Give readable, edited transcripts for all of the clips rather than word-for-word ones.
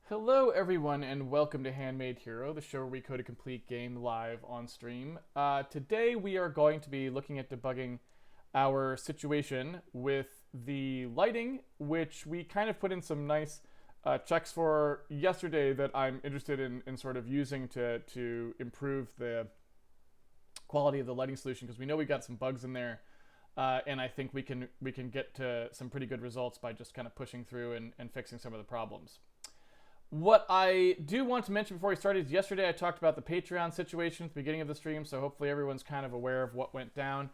Hello, everyone, and welcome to Handmade Hero, the show where we code a complete game live on stream. Today, we are going to be looking at debugging our situation with the lighting, which we kind of put in some nice checks for yesterday that I'm interested in sort of using to improve the quality of the lighting solution, because we know we got some bugs in there, and I think we can get to some pretty good results by just kind of pushing through and fixing some of the problems. What I do want to mention before we start is yesterday I talked about the Patreon situation at the beginning of the stream, so hopefully everyone's kind of aware of what went down.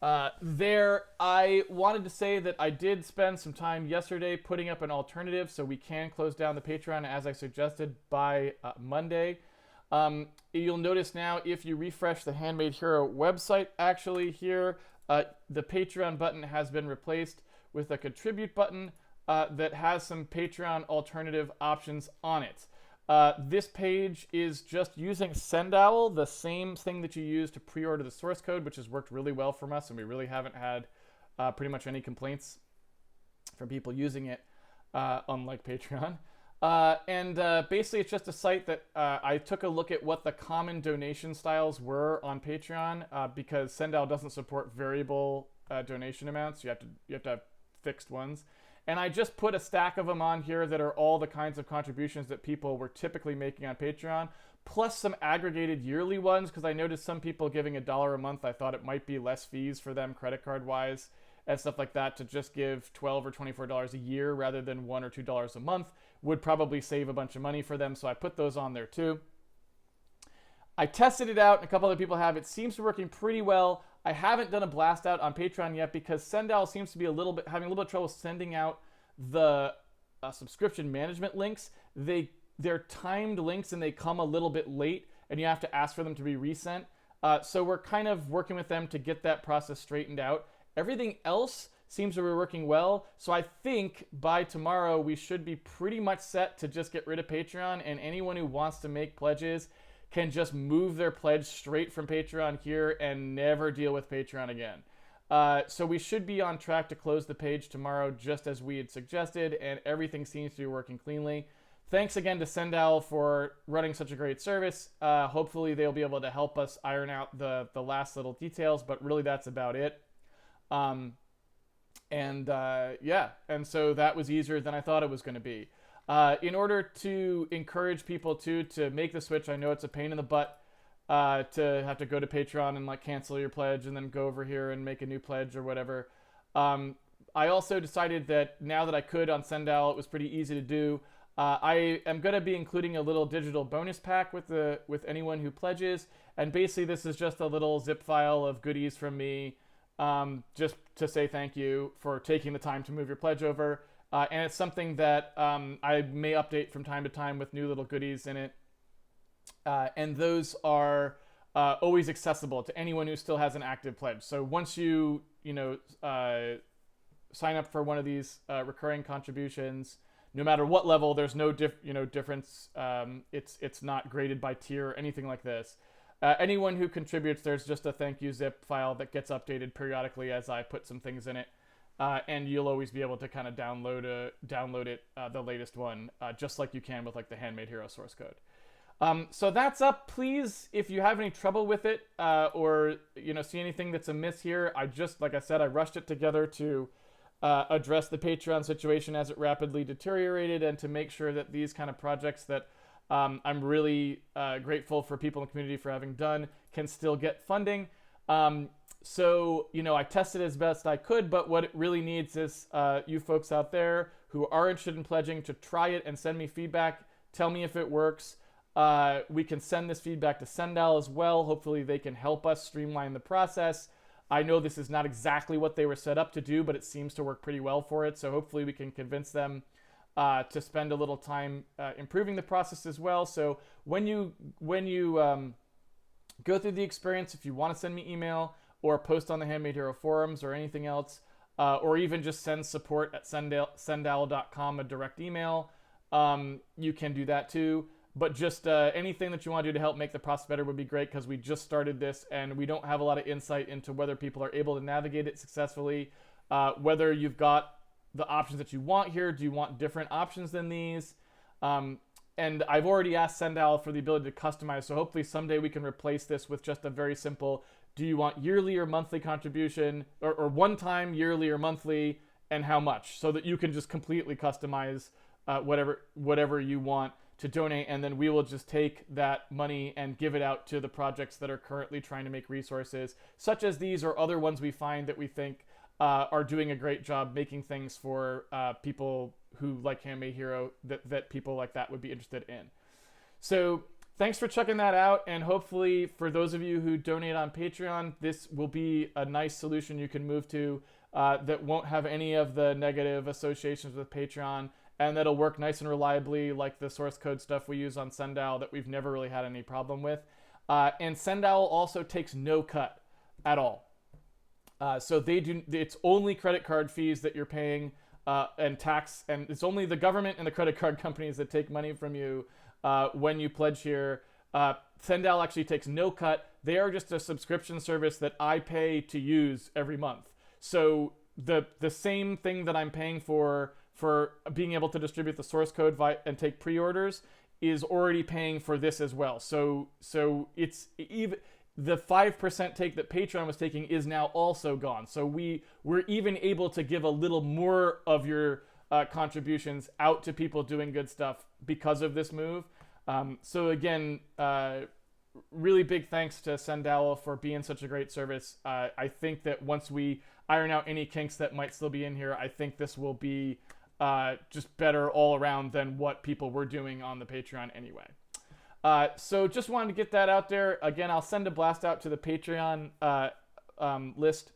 I wanted to say that I did spend some time yesterday putting up an alternative so we can close down the Patreon as I suggested by Monday. You'll notice now if you refresh the Handmade Hero website, actually here, the Patreon button has been replaced with a contribute button that has some Patreon alternative options on it. This page is just using Sendowl, the same thing that you use to pre-order the source code, which has worked really well for us, and we really haven't had pretty much any complaints from people using it, unlike Patreon. Basically, it's just a site that I took a look at what the common donation styles were on Patreon, because Sendowl doesn't support variable donation amounts. You have to have fixed ones. And I just put a stack of them on here that are all the kinds of contributions that people were typically making on Patreon, plus some aggregated yearly ones, because I noticed some people giving $1 a month. I thought it might be less fees for them credit card wise and stuff like that to just give $12 or $24 a year rather than $1 or $2 a month would probably save a bunch of money for them. So I put those on there too. I tested it out, and a couple other people have. It seems to be working pretty well. I haven't done a blast out on Patreon yet because Sendowl seems to be having a little bit of trouble sending out the subscription management links. They're timed links and they come a little bit late, and you have to ask for them to be resent. So we're kind of working with them to get that process straightened out. Everything else seems to be working well. So I think by tomorrow we should be pretty much set to just get rid of Patreon, and anyone who wants to make pledges can just move their pledge straight from Patreon here and never deal with Patreon again. So we should be on track to close the page tomorrow, just as we had suggested, and everything seems to be working cleanly. Thanks again to Sendowl for running such a great service. Hopefully they'll be able to help us iron out the last little details, but really that's about it. Yeah, and so that was easier than I thought it was going to be. In order to encourage people to make the switch, I know it's a pain in the butt to have to go to Patreon and cancel your pledge and then go over here and make a new pledge or whatever. I also decided that now that I could on Sendowl, it was pretty easy to do. I am going to be including a little digital bonus pack with anyone who pledges, and basically this is just a little zip file of goodies from me, just to say thank you for taking the time to move your pledge over. And it's something that I may update from time to time with new little goodies in it. And those are always accessible to anyone who still has an active pledge. So once you sign up for one of these recurring contributions, no matter what level, there's no difference. It's not graded by tier or anything like this. Anyone who contributes, there's just a thank you zip file that gets updated periodically as I put some things in it. And you'll always be able to kind of download it, the latest one, just like you can with the Handmade Hero source code. So that's up. Please, if you have any trouble with it, or see anything that's amiss here, like I said, I rushed it together to address the Patreon situation as it rapidly deteriorated, and to make sure that these kind of projects that I'm really grateful for people in the community for having done can still get funding. So, I tested as best I could, but what it really needs is you folks out there who are interested in pledging to try it and send me feedback. Tell me if it works. We can send this feedback to Sendowl as well. Hopefully they can help us streamline the process. I know this is not exactly what they were set up to do, but it seems to work pretty well for it. So hopefully we can convince them to spend a little time improving the process as well. So when you go through the experience, if you want to send me email, or post on the Handmade Hero forums or anything else, or even just send support at sendowl.com a direct email, you can do that too. But just anything that you want to do to help make the process better would be great, because we just started this and we don't have a lot of insight into whether people are able to navigate it successfully, whether you've got the options that you want here. Do you want different options than these? and I've already asked Sendal for the ability to customize, so hopefully someday we can replace this with just a very simple, do you want yearly or monthly contribution, or one time, yearly or monthly, and how much, so that you can just completely customize whatever you want to donate, and then we will just take that money and give it out to the projects that are currently trying to make resources, such as these or other ones we find that we think are doing a great job making things for people who like Handmade Hero that people like that would be interested in. So thanks for checking that out, and hopefully for those of you who donate on Patreon, this will be a nice solution you can move to that won't have any of the negative associations with Patreon, and that'll work nice and reliably like the source code stuff we use on Sendal that we've never really had any problem with. And Sendal also takes no cut at all. So it's only credit card fees that you're paying and tax, and it's only the government and the credit card companies that take money from you when you pledge here. Sendal actually takes no cut. They are just a subscription service that I pay to use every month. So the same thing that I'm paying for being able to distribute the source code and take pre-orders is already paying for this as well. So it's even the 5% take that Patreon was taking is now also gone. So we're even able to give a little more of your contributions out to people doing good stuff because of this move. So again, really big thanks to Sendal for being such a great service. I think that once we iron out any kinks that might still be in here, I think this will be just better all around than what people were doing on the Patreon anyway. So just wanted to get that out there. Again, I'll send a blast out to the Patreon list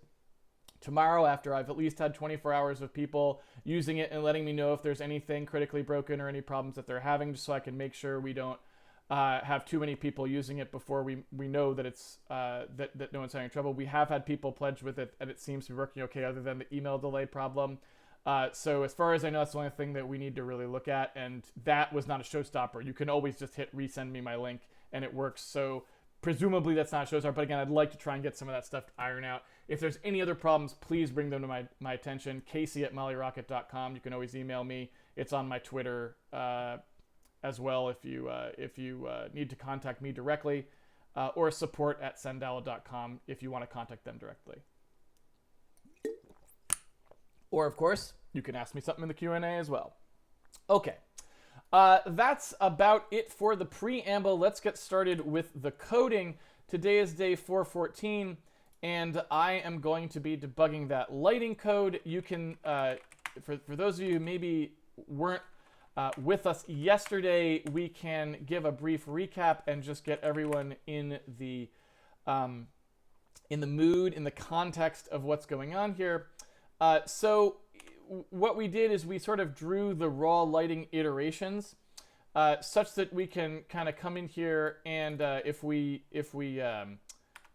tomorrow after I've at least had 24 hours of people using it and letting me know if there's anything critically broken or any problems that they're having, just so I can make sure we don't have too many people using it before we know that it's that no one's having trouble. We have had people pledge with it, and it seems to be working okay other than the email delay problem. So as far as I know, that's the only thing that we need to really look at, and that was not a showstopper. You can always just hit resend me my link, and it works. So presumably that's not a showstopper, but again, I'd like to try and get some of that stuff to iron out. If there's any other problems, please bring them to my attention. Casey@mollyrocket.com. You can always email me. It's on my Twitter as well if you need to contact me directly, or support@sendal.com if you want to contact them directly. Or, of course, you can ask me something in the Q&A as well. Okay, that's about it for the preamble. Let's get started with the coding. Today is day 414, and I am going to be debugging that lighting code. You can, for those of you who maybe weren't with us yesterday, we can give a brief recap and just get everyone in the mood, in the context of what's going on here. So what we did is we sort of drew the raw lighting iterations such that we can kind of come in here and if we run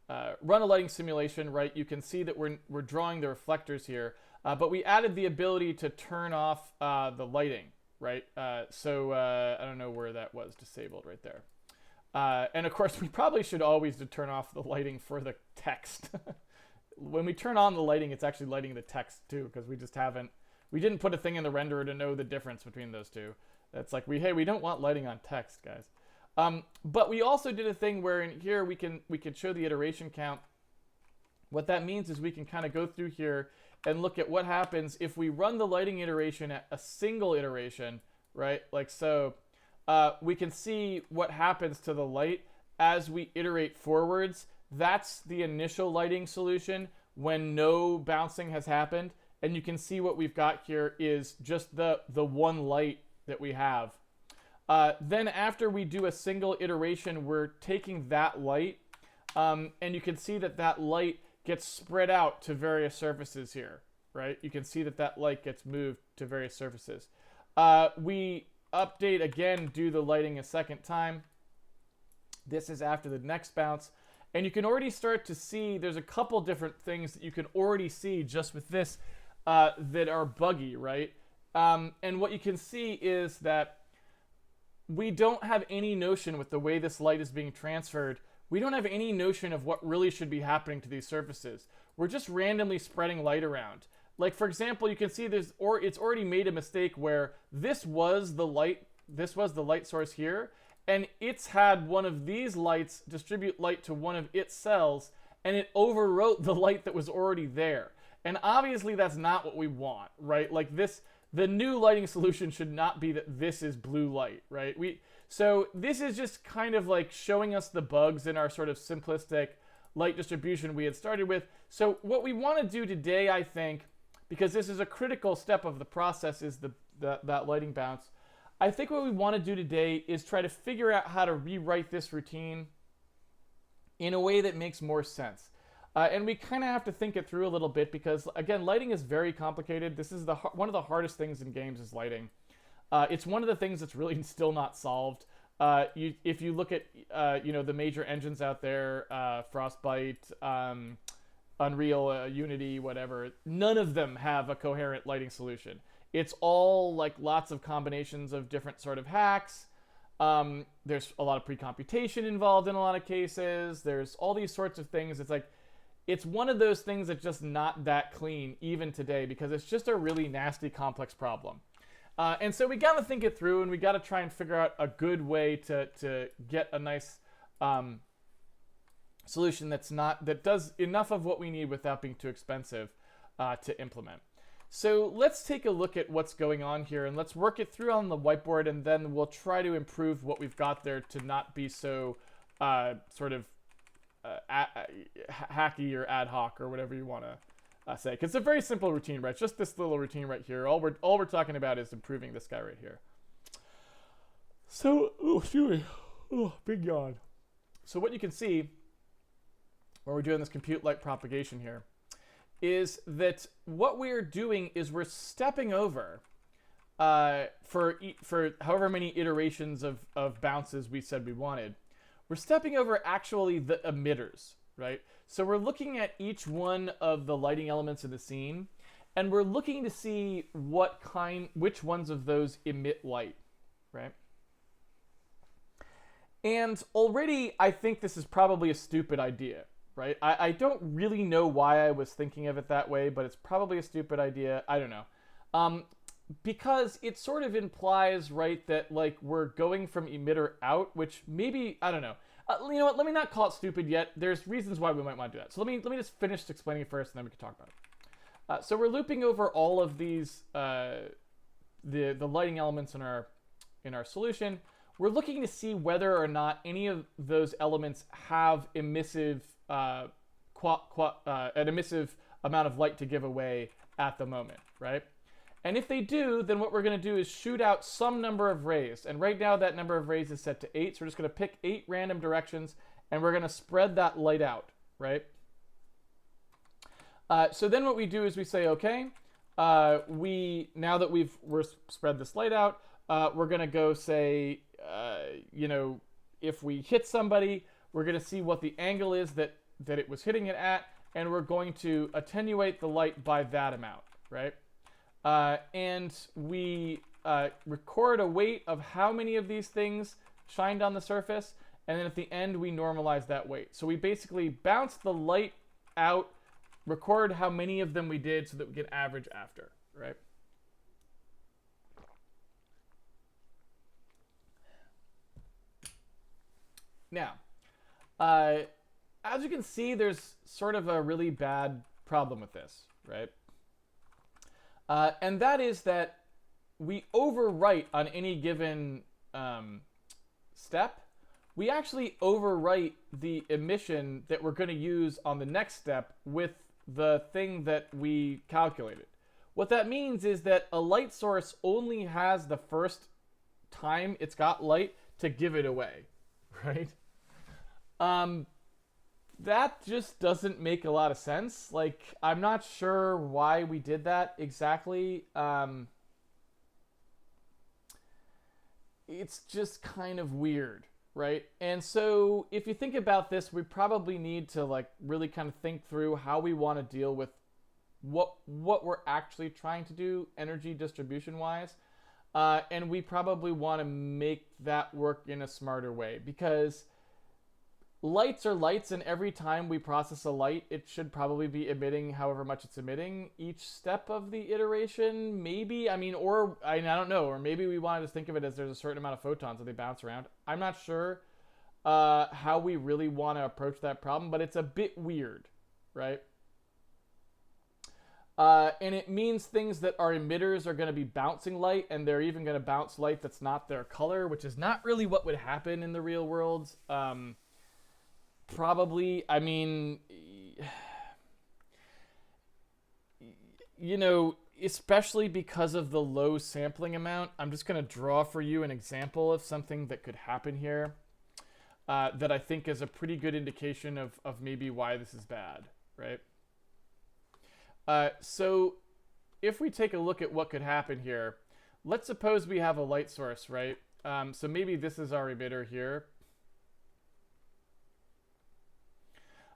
a lighting simulation, right, you can see that we're drawing the reflectors here, but we added the ability to turn off the lighting, right? So I don't know where that was disabled right there. And of course, we probably should always turn off the lighting for the text. When we turn on the lighting, it's actually lighting the text too, because we didn't put a thing in the renderer to know the difference between those two. That's like, we don't want lighting on text, guys. But we also did a thing where in here we can show the iteration count. What that means is we can kind of go through here and look at what happens if we run the lighting iteration at a single iteration, right? Like so, we can see what happens to the light as we iterate forwards. That's the initial lighting solution when no bouncing has happened. And you can see what we've got here is just the one light that we have. Then after we do a single iteration, we're taking that light, and you can see that light gets spread out to various surfaces here, right? You can see that light gets moved to various surfaces. We update again, do the lighting a second time. This is after the next bounce. And you can already start to see there's a couple different things that you can already see just with this that are buggy, right? And what you can see is that we don't have any notion with the way this light is being transferred. We don't have any notion of what really should be happening to these surfaces. We're just randomly spreading light around. Like, for example, you can see it's already made a mistake where this was the light This was the light source here, and it's had one of these lights distribute light to one of its cells, and it overwrote the light that was already there. And obviously that's not what we want, right? Like this, the new lighting solution should not be that this is blue light, right? So this is just kind of like showing us the bugs in our sort of simplistic light distribution we had started with. So what we want to do today, I think, because this is a critical step of the process, is that lighting bounce. I think what we want to do today is try to figure out how to rewrite this routine in a way that makes more sense. And we kind of have to think it through a little bit because, again, lighting is very complicated. This is one of the hardest things in games is lighting. It's one of the things that's really still not solved. If you look at the major engines out there, Frostbite, Unreal, Unity, whatever, none of them have a coherent lighting solution. It's all like lots of combinations of different sort of hacks. There's a lot of pre-computation involved in a lot of cases. There's all these sorts of things. It's one of those things that's just not that clean even today because it's just a really nasty, complex problem. And so we got to think it through, and we got to try and figure out a good way to get a nice solution that does enough of what we need without being too expensive to implement. So let's take a look at what's going on here, and let's work it through on the whiteboard, and then we'll try to improve what we've got there to not be so hacky or ad hoc or whatever you want to say. 'Cause it's a very simple routine, right? It's just this little routine right here. All we're talking about is improving this guy right here. So, excuse me, big yawn. So what you can see when we're doing this compute light propagation here is that what we're doing is we're stepping over for however many iterations of bounces we said we wanted. We're stepping over actually the emitters, right? So we're looking at each one of the lighting elements in the scene, and we're looking to see which ones of those emit light, right? And already I think this is probably a stupid idea, right? I don't really know why I was thinking of it that way, but it's probably a stupid idea. I don't know. Because it sort of implies, right, that like we're going from emitter out, which maybe, I don't know. You know what, let me not call it stupid yet. There's reasons why we might want to do that. So let me just finish explaining it first, and then we can talk about it. So we're looping over all of these, the lighting elements in our solution. We're looking to see whether or not any of those elements have an emissive amount of light to give away at the moment, right? And if they do, then what we're going to do is shoot out some number of rays. And right now that number of rays is set to 8. So we're just going to pick 8 random directions, and we're going to spread that light out, right? So then what we do is we say, okay, now that we're spread this light out, we're going to go say, if we hit somebody, we're going to see what the angle is that it was hitting it at, and we're going to attenuate the light by that amount, right? And we record a weight of how many of these things shined on the surface, and then at the end we normalize that weight. So we basically bounce the light out, record how many of them we did so that we can average after, right? Now, as you can see, there's sort of a really bad problem with this, right? And that is that we overwrite on any given step. We actually overwrite the emission that we're going to use on the next step with the thing that we calculated. What that means is that a light source only has the first time it's got light to give it away, right? That just doesn't make a lot of sense. Like, I'm not sure why we did that exactly. It's just kind of weird, right? And so if you think about this, we probably need to like really kind of think through how we want to deal with what we're actually trying to do energy distribution wise. And we probably want to make that work in a smarter way, because lights are lights, and every time we process a light, it should probably be emitting however much it's emitting each step of the iteration. Maybe, I mean, or I don't know, or maybe we want to just think of it as there's a certain amount of photons that they bounce around. I'm not sure how we really want to approach that problem, but it's a bit weird, right? And it means things that are emitters are going to be bouncing light, and they're even going to bounce light that's not their color, which is not really what would happen in the real world. Probably, I mean, you know, especially because of the low sampling amount, I'm just going to draw for you an example of something that could happen here that I think is a pretty good indication of maybe why this is bad, right? So if we take a look at what could happen here, let's suppose we have a light source, right? So maybe this is our emitter here.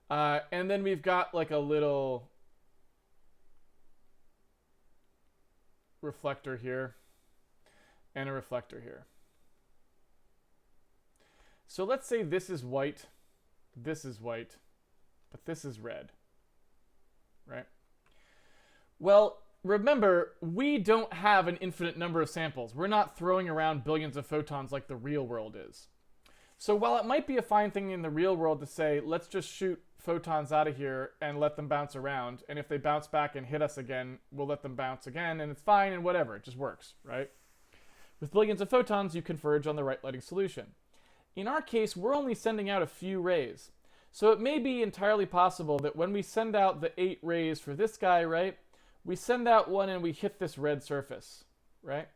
And then we've got like a little reflector here and a reflector here. So let's say this is white, but this is red, right? Well, remember, we don't have an infinite number of samples. We're not throwing around billions of photons like the real world is. So while it might be a fine thing in the real world to say, let's just shoot photons out of here and let them bounce around, and if they bounce back and hit us again, we'll let them bounce again, and it's fine and whatever, it just works, right? With billions of photons, you converge on the right lighting solution. In our case, we're only sending out a few rays. So it may be entirely possible that when we send out the 8 rays for this guy, right, we send out one and we hit this red surface, right?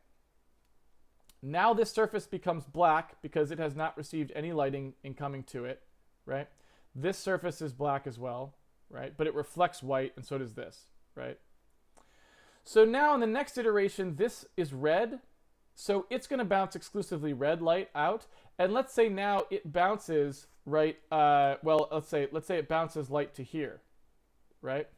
Now this surface becomes black because it has not received any lighting incoming to it, right? This surface is black as well, right? But it reflects white, and so does this, right? So now in the next iteration, this is red, so it's going to bounce exclusively red light out. And let's say now it bounces, right? Well, let's say it bounces light to here, right?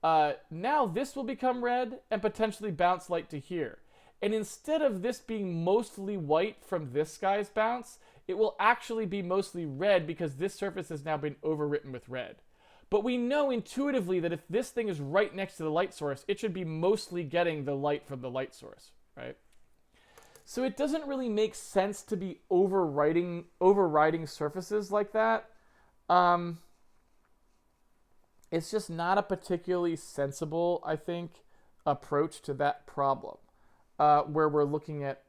Now this will become red and potentially bounce light to here. And instead of this being mostly white from this guy's bounce, it will actually be mostly red because this surface has now been overwritten with red. But we know intuitively that if this thing is right next to the light source, it should be mostly getting the light from the light source, right? So it doesn't really make sense to be overriding surfaces like that. It's just not a particularly sensible, I think, approach to that problem. Where we're looking at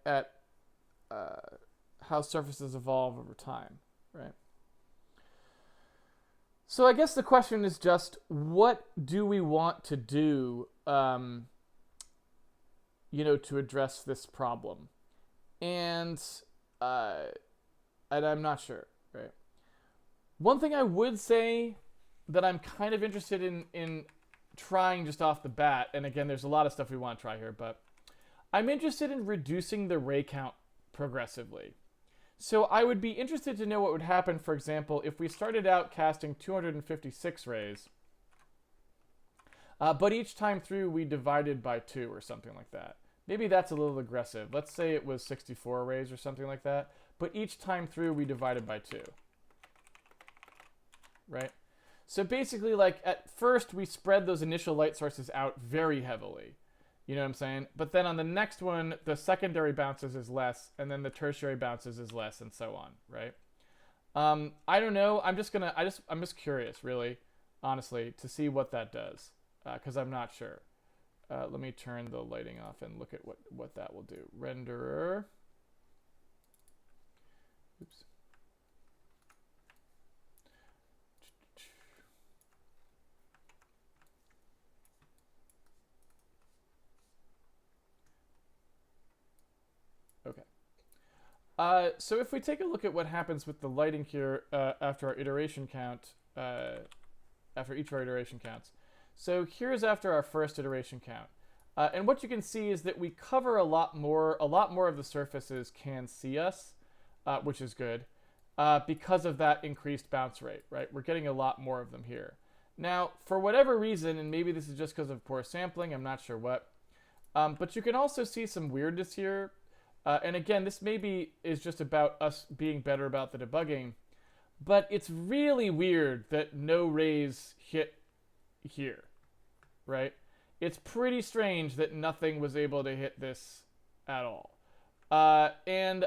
how surfaces evolve over time, right? So I guess the question is just, what do we want to do, to address this problem? And I'm not sure, right? One thing I would say that I'm kind of interested in trying just off the bat, and again, there's a lot of stuff we want to try here, but I'm interested in reducing the ray count progressively. So I would be interested to know what would happen, for example, if we started out casting 256 rays, but each time through we divided by 2 or something like that. Maybe that's a little aggressive. Let's say it was 64 rays or something like that, but each time through we divided by 2, right? So basically, like, at first we spread those initial light sources out very heavily. You know what I'm saying? But then on the next one, the secondary bounces is less, and then the tertiary bounces is less, and so on, right? I don't know. I'm just curious, really, honestly, to see what that does, because I'm not sure. Let me turn the lighting off and look at what that will do. Renderer. Oops. So if we take a look at what happens with the lighting here after our iteration count, after each of our iteration counts. So here's after our first iteration count. And what you can see is that we cover a lot more of the surfaces can see us, which is good, because of that increased bounce rate, right? We're getting a lot more of them here. Now, for whatever reason, and maybe this is just because of poor sampling, I'm not sure what, but you can also see some weirdness here. And again, this maybe is just about us being better about the debugging. But it's really weird that no rays hit here, right? It's pretty strange that nothing was able to hit this at all. And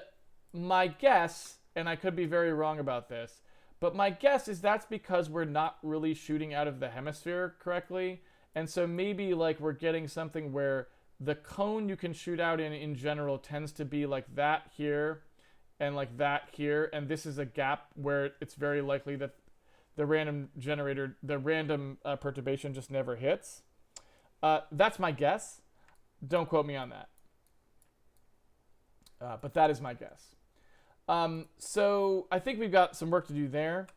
my guess, and I could be very wrong about this, but my guess is that's because we're not really shooting out of the hemisphere correctly. And so maybe like we're getting something where the cone you can shoot out in general tends to be like that here and like that here. And this is a gap where it's very likely that the random generator, the random perturbation just never hits. That's my guess. Don't quote me on that. But that is my guess. So I think we've got some work to do there.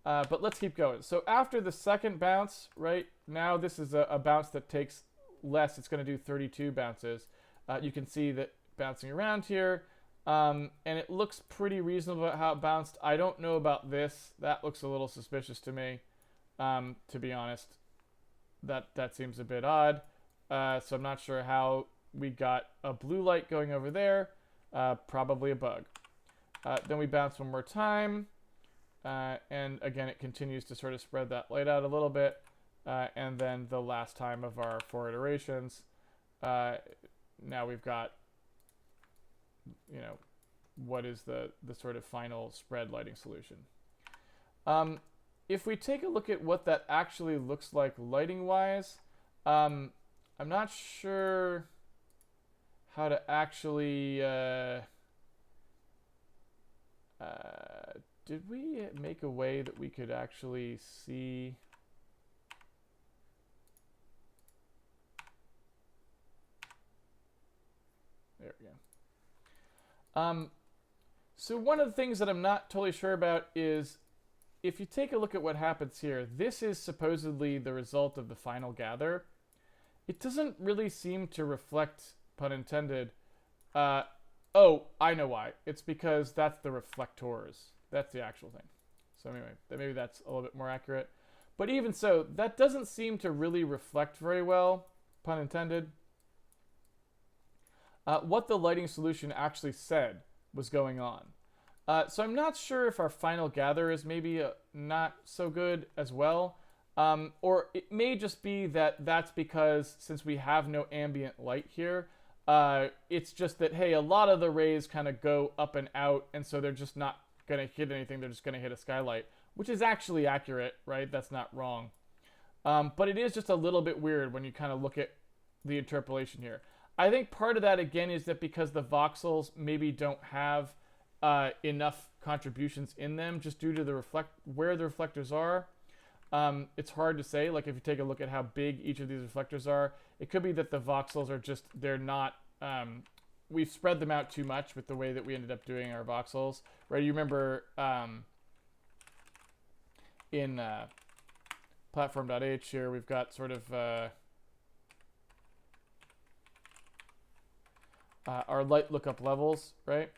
But let's keep going. So after the second bounce, right, now this is a bounce that takes less. It's going to do 32 bounces. You can see that bouncing around here. And it looks pretty reasonable how it bounced. I don't know about this. That looks a little suspicious to me, to be honest. That seems a bit odd. So I'm not sure how we got a blue light going over there. Probably a bug. Then we bounce one more time. And again, it continues to sort of spread that light out a little bit. And then the last time of our 4 iterations. Now we've got, you know, what is the sort of final spread lighting solution. If we take a look at what that actually looks like lighting-wise, I'm not sure how to actually... did we make a way that we could actually see... There we go. So one of the things that I'm not totally sure about is if you take a look at what happens here, this is supposedly the result of the final gather. It doesn't really seem to reflect, pun intended. Oh, I know why. It's because that's the reflectors. That's the actual thing. So anyway, maybe that's a little bit more accurate. But even so, that doesn't seem to really reflect very well, pun intended, what the lighting solution actually said was going on. So I'm not sure if our final gather is maybe not so good as well. Or it may just be that that's because since we have no ambient light here, it's just that, hey, a lot of the rays kind of go up and out, and so they're just not going to hit anything. They're just going to hit a skylight, which is actually accurate, right? That's not wrong. But it is just a little bit weird when you kind of look at the interpolation here. I think part of that, again, is that because the voxels maybe don't have enough contributions in them just due to where the reflectors are. It's hard to say. Like if you take a look at how big each of these reflectors are, it could be that the voxels are just, they're not, we've spread them out too much with the way that we ended up doing our voxels, right? You remember in platform.h here, we've got sort of our light lookup levels, right?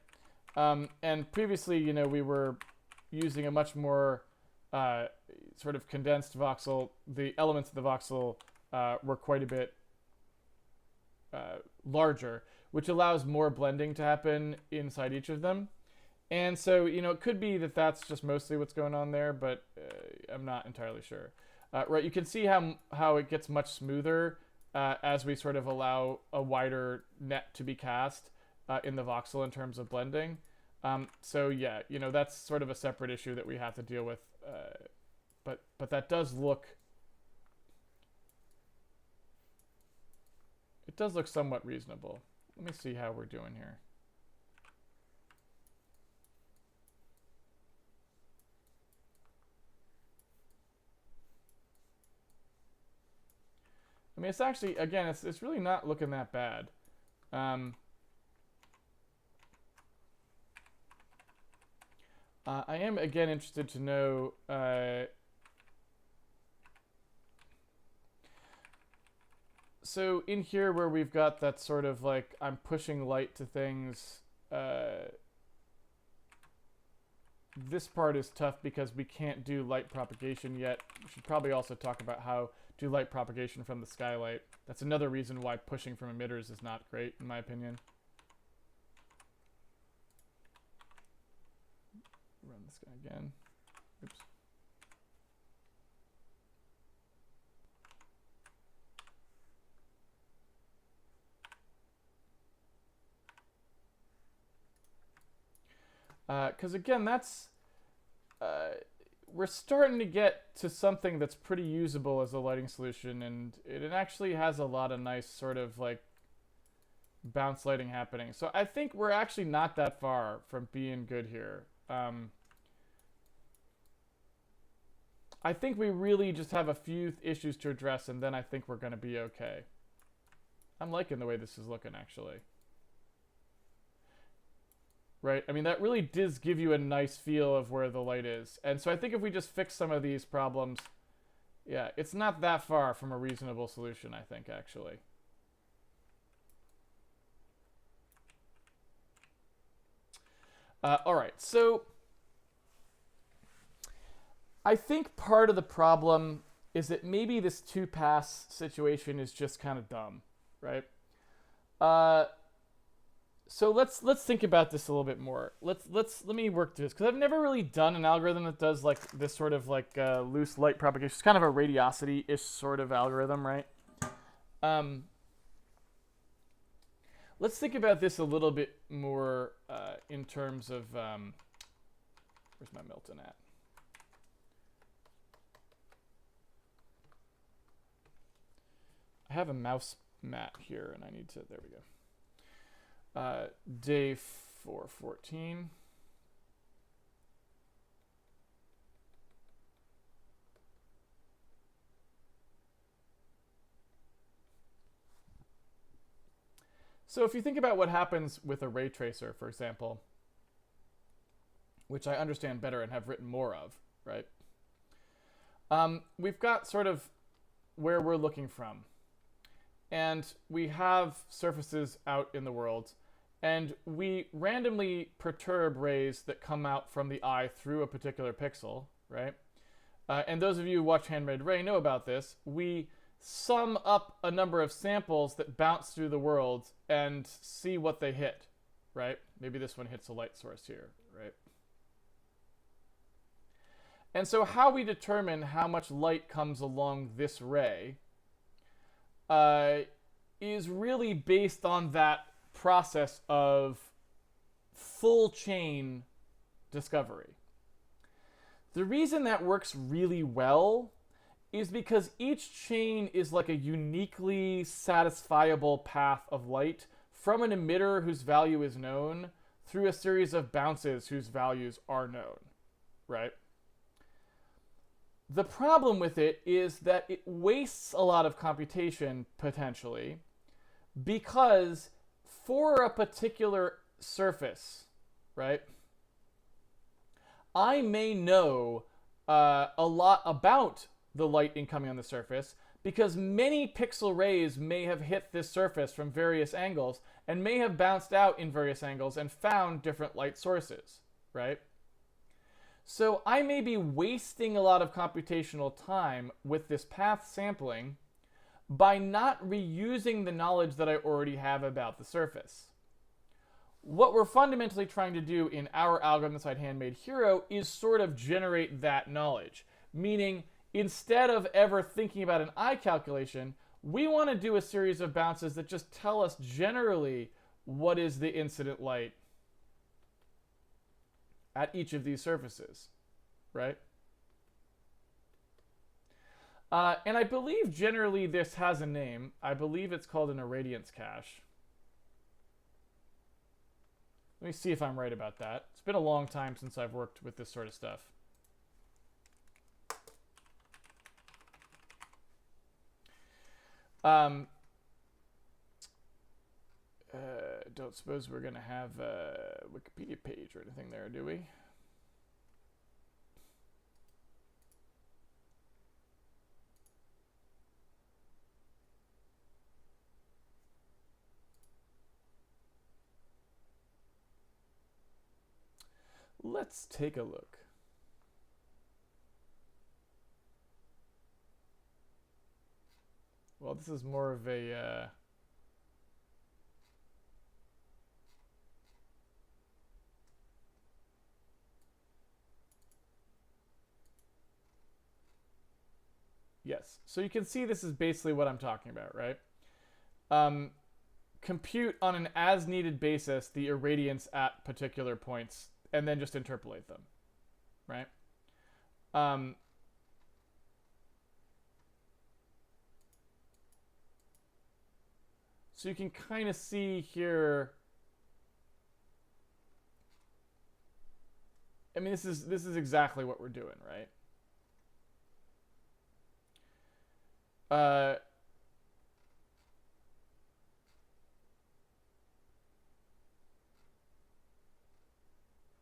And previously, you know, we were using a much more sort of condensed voxel. The elements of the voxel were quite a bit larger, which allows more blending to happen inside each of them. And so, you know, it could be that that's just mostly what's going on there, but I'm not entirely sure. Right, you can see how it gets much smoother as we sort of allow a wider net to be cast in the voxel in terms of blending. So yeah, you know, that's sort of a separate issue that we have to deal with. But that does look, it does look somewhat reasonable. Let me see how we're doing here. I mean, it's actually, again, it's really not looking that bad. I am, again, interested to know... so in here where we've got that sort of like, I'm pushing light to things, this part is tough because we can't do light propagation yet. We should probably also talk about how to do light propagation from the skylight. That's another reason why pushing from emitters is not great, in my opinion. Run this guy again. Oops. Because again, that's we're starting to get to something that's pretty usable as a lighting solution, and it actually has a lot of nice sort of like bounce lighting happening. So I think we're actually not that far from being good here. I think we really just have a few issues to address, and then I think we're going to be okay. I'm liking the way this is looking, actually. Right? I mean, that really does give you a nice feel of where the light is. And so I think if we just fix some of these problems, yeah, it's not that far from a reasonable solution, I think, actually. All right, so I think part of the problem is that maybe this two-pass situation is just kind of dumb, right? So let's think about this a little bit more. Let me work through this, because I've never really done an algorithm that does like this sort of like loose light propagation. It's kind of a radiosity-ish sort of algorithm, right? Let's think about this a little bit more in terms of where's my Milton at? I have a mouse mat here, and I need to. There we go. Day 414. So if you think about what happens with a ray tracer, for example, which I understand better and have written more of, right? We've got sort of where we're looking from. And we have surfaces out in the world, and we randomly perturb rays that come out from the eye through a particular pixel, right? And those of you who watch Handmade Ray know about this. We sum up a number of samples that bounce through the world and see what they hit, right? Maybe this one hits a light source here, right? And so how we determine how much light comes along this ray is really based on that process of full chain discovery. The reason that works really well is because each chain is like a uniquely satisfiable path of light from an emitter whose value is known through a series of bounces whose values are known, right? The problem with it is that it wastes a lot of computation, potentially, because for a particular surface, right, I may know a lot about the light incoming on the surface because many pixel rays may have hit this surface from various angles and may have bounced out in various angles and found different light sources, right? So I may be wasting a lot of computational time with this path sampling by not reusing the knowledge that I already have about the surface. What we're fundamentally trying to do in our algorithm inside Handmade Hero is sort of generate that knowledge. Meaning, instead of ever thinking about an eye calculation, we want to do a series of bounces that just tell us generally what is the incident light at each of these surfaces, right? And I believe generally this has a name. I believe it's called an irradiance cache. Let me see if I'm right about that. It's been a long time since I've worked with this sort of stuff. Don't suppose we're going to have a Wikipedia page or anything there, do we? Let's take a look. Well, this is more of a Yes. So you can see this is basically what I'm talking about, right? Compute on an as-needed basis the irradiance at particular points, and then just interpolate them, right? So you can kind of see here. I mean, this is exactly what we're doing, right?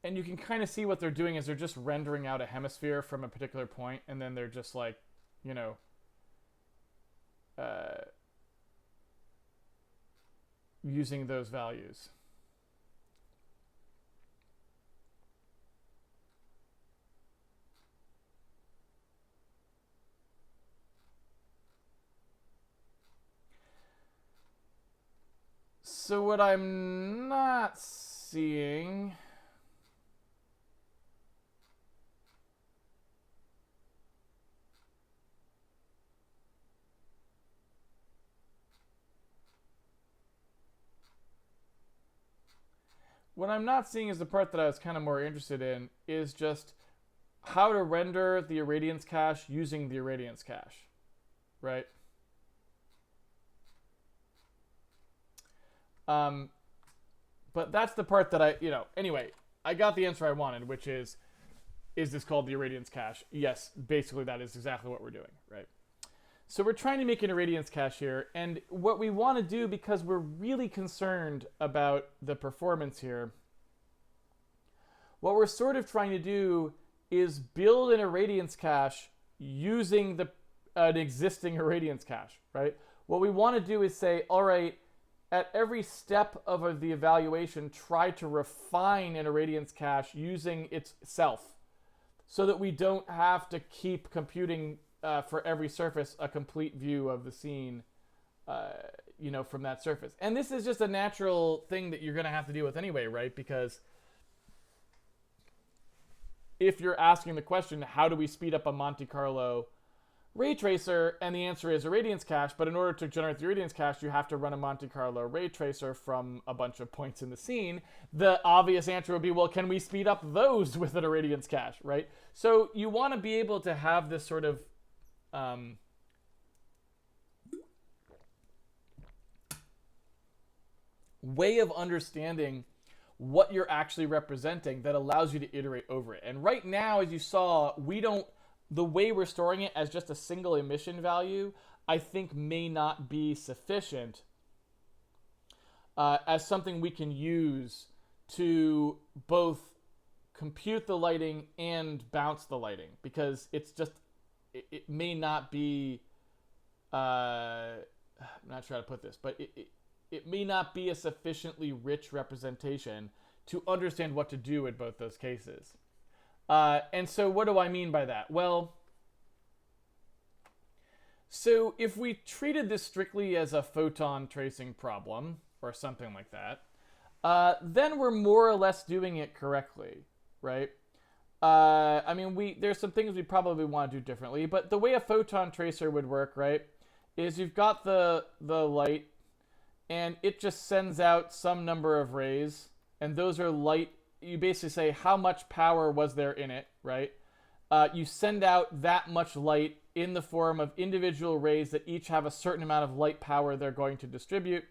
And you can kind of see what they're doing is they're just rendering out a hemisphere from a particular point, and then they're just like, you know, using those values. So what I'm not seeing... What I'm not seeing is the part that I was kind of more interested in is just how to render the irradiance cache using the irradiance cache, right? But that's the part that I, anyway, I got the answer I wanted, which is this called the irradiance cache? Yes, basically that is exactly what we're doing, right? So we're trying to make an irradiance cache here, and what we want to do, because we're really concerned about the performance here, what we're sort of trying to do is build an irradiance cache using an existing irradiance cache, right? What we want to do is say, all right, at every step of the evaluation, try to refine an irradiance cache using itself so that we don't have to keep computing for every surface a complete view of the scene, from that surface. And this is just a natural thing that you're going to have to deal with anyway, right? Because if you're asking the question, how do we speed up a Monte Carlo ray tracer? And the answer is irradiance cache. But in order to generate the irradiance cache, you have to run a Monte Carlo ray tracer from a bunch of points in the scene. The obvious answer would be, well, can we speed up those with an irradiance cache, right? So you want to be able to have this sort of way of understanding what you're actually representing that allows you to iterate over it. And right now, as you saw, the way we're storing it as just a single emission value, I think may not be sufficient as something we can use to both compute the lighting and bounce the lighting, because it may not be, I'm not sure how to put this, but it may not be a sufficiently rich representation to understand what to do in both those cases. And so what do I mean by that? Well, so if we treated this strictly as a photon tracing problem or something like that, then we're more or less doing it correctly, right? I mean, there's some things we probably want to do differently, but the way a photon tracer would work, right, is you've got the light, and it just sends out some number of rays, and those are light. You basically say how much power was there in it, right? You send out that much light in the form of individual rays that each have a certain amount of light power they're going to distribute.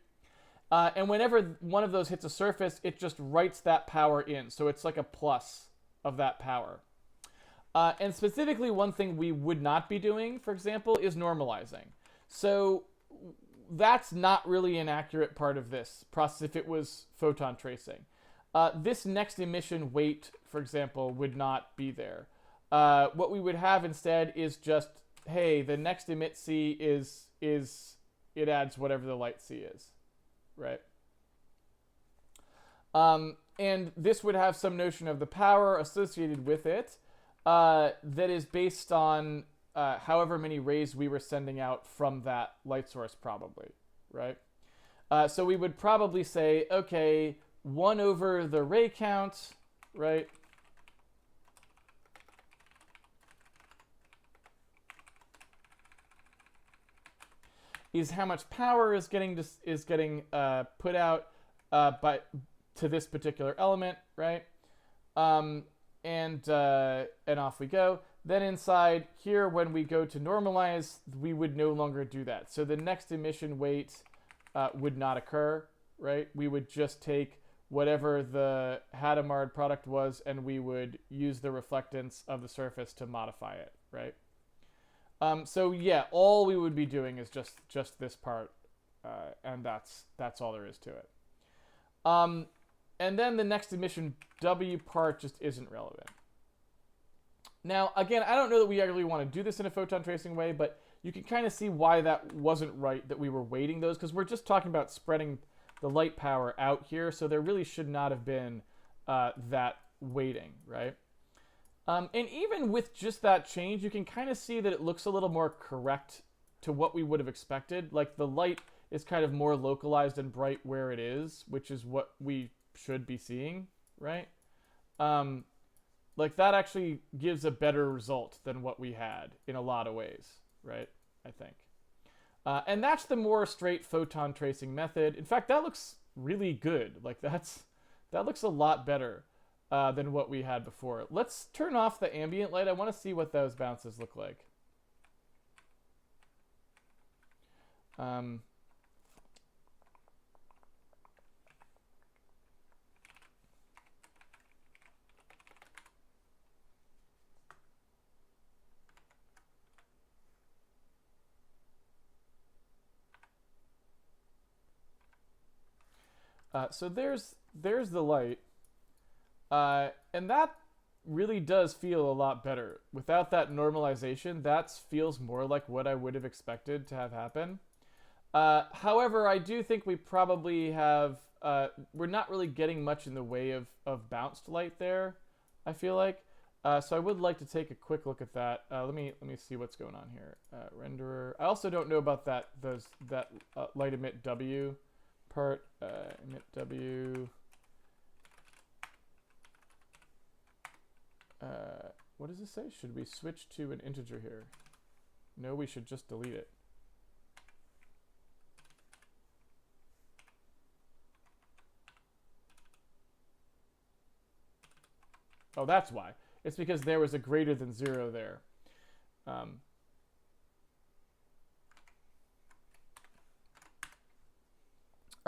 And whenever one of those hits a surface, it just writes that power in. So it's like a plus of that power. And specifically, one thing we would not be doing, for example, is normalizing. So that's not really an accurate part of this process if it was photon tracing. This next emission weight, for example, would not be there. What we would have instead is just, hey, the next emit C is it adds whatever the light C is, right? And this would have some notion of the power associated with it that is based on however many rays we were sending out from that light source, probably, right? So we would probably say, okay, 1 over the ray count, right? is how much power is getting put out to this particular element, right? And off we go. Then inside here, when we go to normalize, we would no longer do that. So the next emission weight would not occur, right? We would just take whatever the Hadamard product was, and we would use the reflectance of the surface to modify it, right? So yeah, all we would be doing is just this part, and that's all there is to it. And then the next emission W part just isn't relevant. Now, again, I don't know that we really want to do this in a photon tracing way, but you can kind of see why that wasn't right, that we were weighting those, because we're just talking about spreading the light power out here, so there really should not have been that weighting, right? And even with just that change, you can kind of see that it looks a little more correct to what we would have expected. Like the light is kind of more localized and bright where it is, which is what we should be seeing, right? Like that actually gives a better result than what we had in a lot of ways, right? I think. And that's the more straight photon tracing method. In fact, that looks really good. Like that looks a lot better than what we had before. Let's turn off the ambient light. I want to see what those bounces look like. So there's the light, and that really does feel a lot better. Without that normalization, that feels more like what I would have expected to have happen. However, I do think we probably have, we're not really getting much in the way of bounced light there, I feel like. So I would like to take a quick look at that. Let me see what's going on here. Renderer. I also don't know about that light emit W part. Emit W. What does this say? Should we switch to an integer here? No, we should just delete it. Oh, that's why. It's because there was a greater than 0 there. All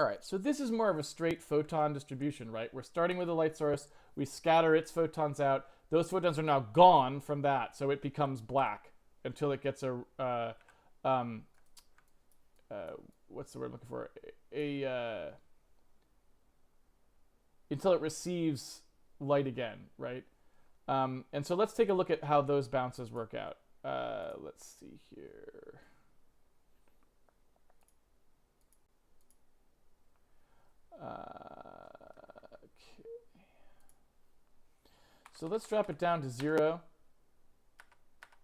right, so this is more of a straight photon distribution, right? We're starting with a light source. We scatter its photons out. Those photons are now gone from that, so it becomes black until it gets a, what's the word I'm looking for? Until it receives light again, right? And so let's take a look at how those bounces work out. Let's see here. Okay. So let's drop it down to 0.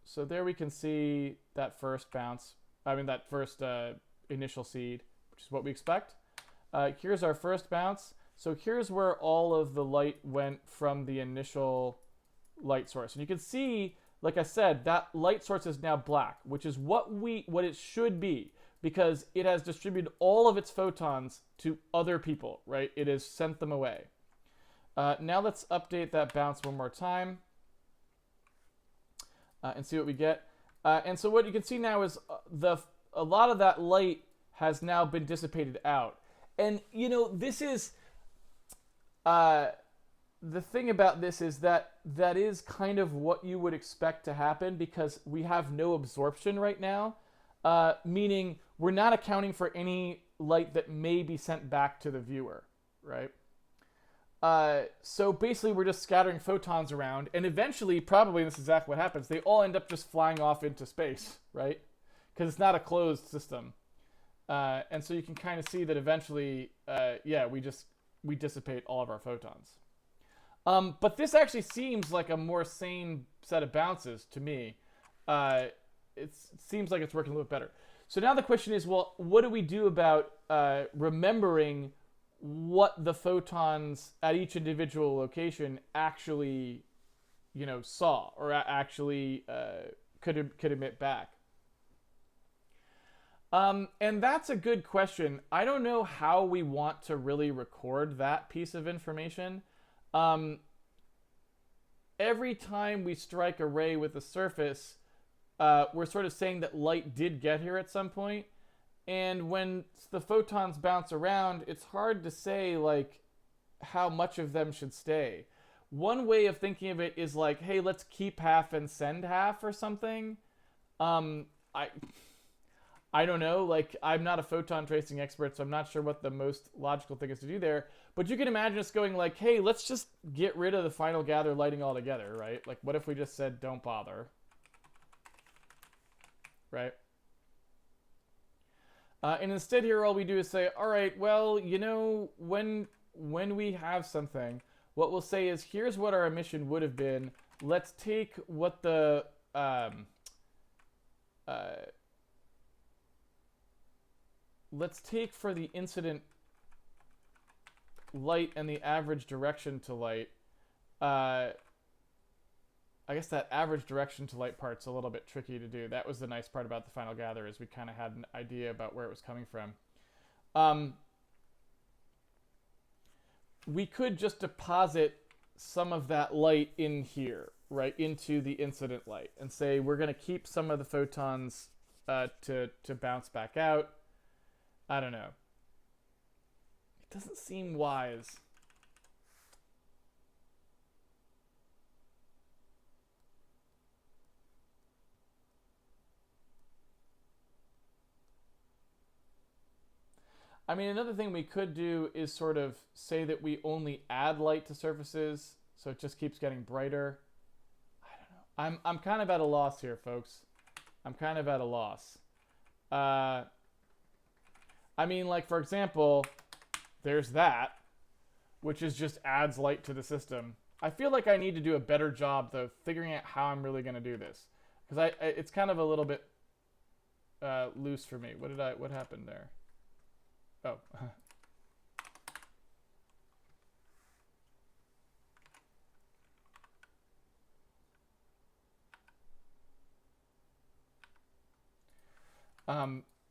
So there we can see that first bounce. I mean, that first initial seed, which is what we expect. Here's our first bounce. So here's where all of the light went from the initial light source. And you can see, like I said, that light source is now black, which is what it should be, because it has distributed all of its photons to other people, right? It has sent them away. Now let's update that bounce one more time and see what we get. And so what you can see now is a lot of that light has now been dissipated out. And, you know, this is... the thing about this is that is kind of what you would expect to happen, because we have no absorption right now, meaning we're not accounting for any light that may be sent back to the viewer, right? So basically we're just scattering photons around, and eventually, probably this is exactly what happens, they all end up just flying off into space, right? Because it's not a closed system. And so you can kind of see that eventually, yeah, we dissipate all of our photons. But this actually seems like a more sane set of bounces to me. It seems like it's working a little bit better. So now the question is, well, what do we do about remembering what the photons at each individual location actually, you know, saw or actually could emit back? And that's a good question. I don't know how we want to really record that piece of information. Um, every time we strike a ray with a surface, we're sort of saying that light did get here at some point. And when the photons bounce around, it's hard to say like how much of them should stay. One way of thinking of it is like, hey, let's keep half and send half or something. Um, I I don't know. Like, I'm not a photon tracing expert, so I'm not sure what the most logical thing is to do there. But you can imagine us going like, hey, let's just get rid of the final gather lighting altogether, right? Like, what if we just said don't bother, right? And instead here, all we do is say, all right, well, you know, when we have something, what we'll say is, here's what our emission would have been. Let's take what the let's take for the incident light and the average direction to light. I guess that average direction to light part's a little bit tricky to do. That was the nice part about the final gather, is we kind of had an idea about where it was coming from. We could just deposit some of that light in here, right, into the incident light, and say we're going to keep some of the photons to bounce back out. I don't know. It doesn't seem wise. I mean, another thing we could do is sort of say that we only add light to surfaces, so it just keeps getting brighter. I don't know. I'm kind of at a loss here, folks. I'm kind of at a loss. I mean, like, for example, there's that, which is just adds light to the system. I feel like I need to do a better job, though, figuring out how I'm really going to do this. Because it's kind of a little bit loose for me. What happened there? Oh.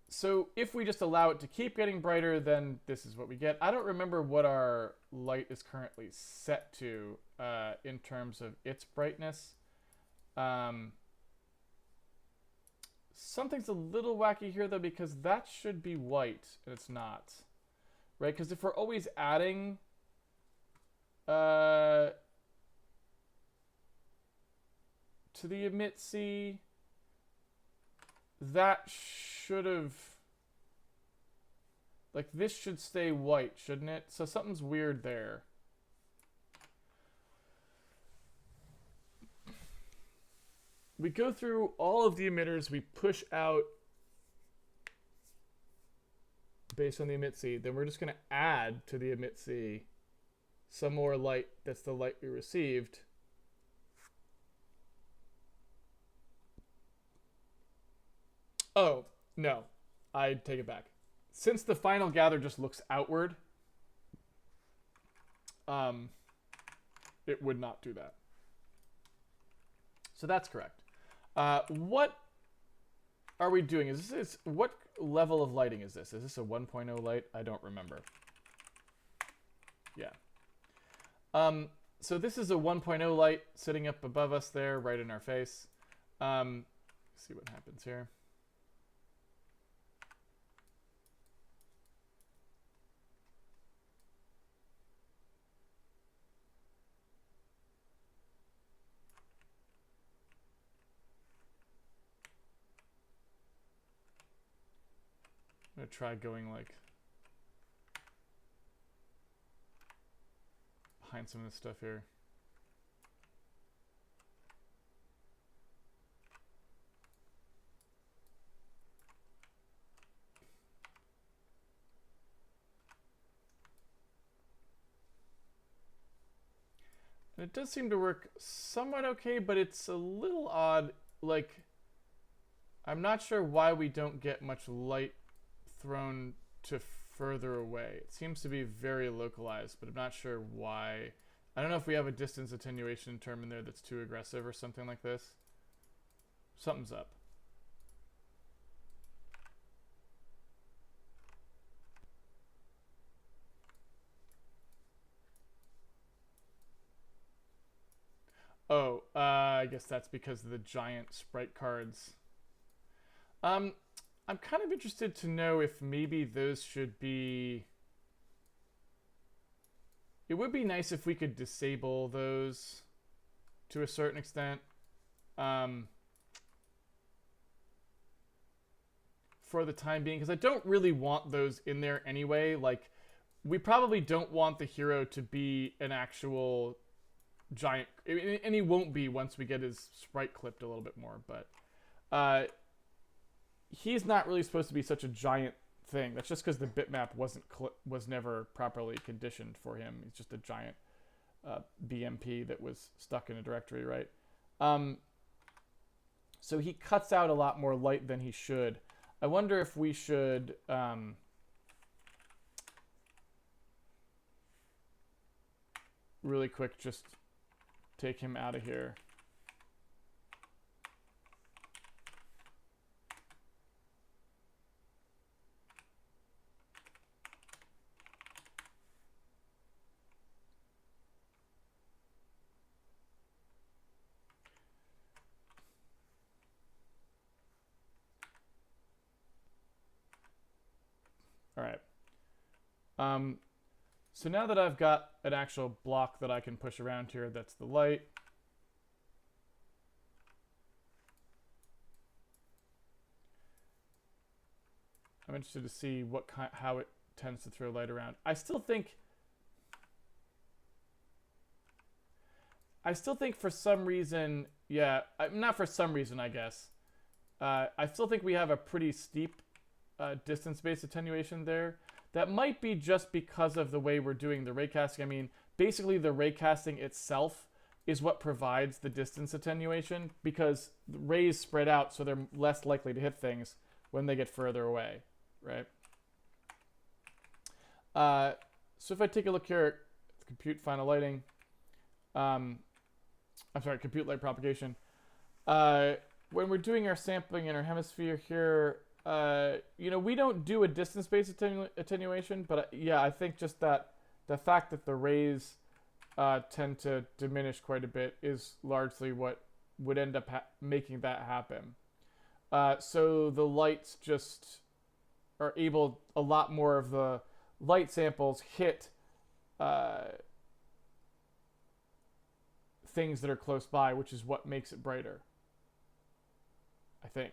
So if we just allow it to keep getting brighter, then this is what we get. I don't remember what our light is currently set to in terms of its brightness. Something's a little wacky here, though, because that should be white, and it's not. Right? Because if we're always adding to the emit C, that should have... Like, this should stay white, shouldn't it? So something's weird there. We go through all of the emitters, we push out based on the emit C, then we're just going to add to the emit C some more light that's the light we received. Oh, no, I take it back. Since the final gather just looks outward, it would not do that. So that's correct. What are we doing? What level of lighting is this? Is this a 1.0 light? I don't remember. Yeah. So this is a 1.0 light sitting up above us there, right in our face. Let's see what happens here. I'm going to try going like behind some of this stuff here. And it does seem to work somewhat okay, but it's a little odd. Like, I'm not sure why we don't get much light thrown to further away. It seems to be very localized, but I'm not sure why. I don't know if we have a distance attenuation term in there that's too aggressive or something like this. Something's up. Oh, I guess that's because of the giant sprite cards. I'm kind of interested to know if maybe those should be... It would be nice if we could disable those to a certain extent. For the time being, because I don't really want those in there anyway. Like, we probably don't want the hero to be an actual giant, and he won't be once we get his sprite clipped a little bit more, but he's not really supposed to be such a giant thing. That's just because the bitmap was never properly conditioned for him. He's just a giant BMP that was stuck in a directory, right? So he cuts out a lot more light than he should. I wonder if we should really quick just take him out of here. All right. So now that I've got an actual block that I can push around here, that's the light. I'm interested to see how it tends to throw light around. I still think for some reason, yeah, not for some reason, I guess. I still think we have a pretty steep distance-based attenuation there. That might be just because of the way we're doing the raycasting. I mean, basically the raycasting itself is what provides the distance attenuation, because the rays spread out so they're less likely to hit things when they get further away, right? So if I take a look here at compute final lighting, I'm sorry, compute light propagation. When we're doing our sampling in our hemisphere here, you know, we don't do a distance-based attenuation, but yeah, I think just that the fact that the rays tend to diminish quite a bit is largely what would end up making that happen. So the lights just are able, a lot more of the light samples hit things that are close by, which is what makes it brighter, I think.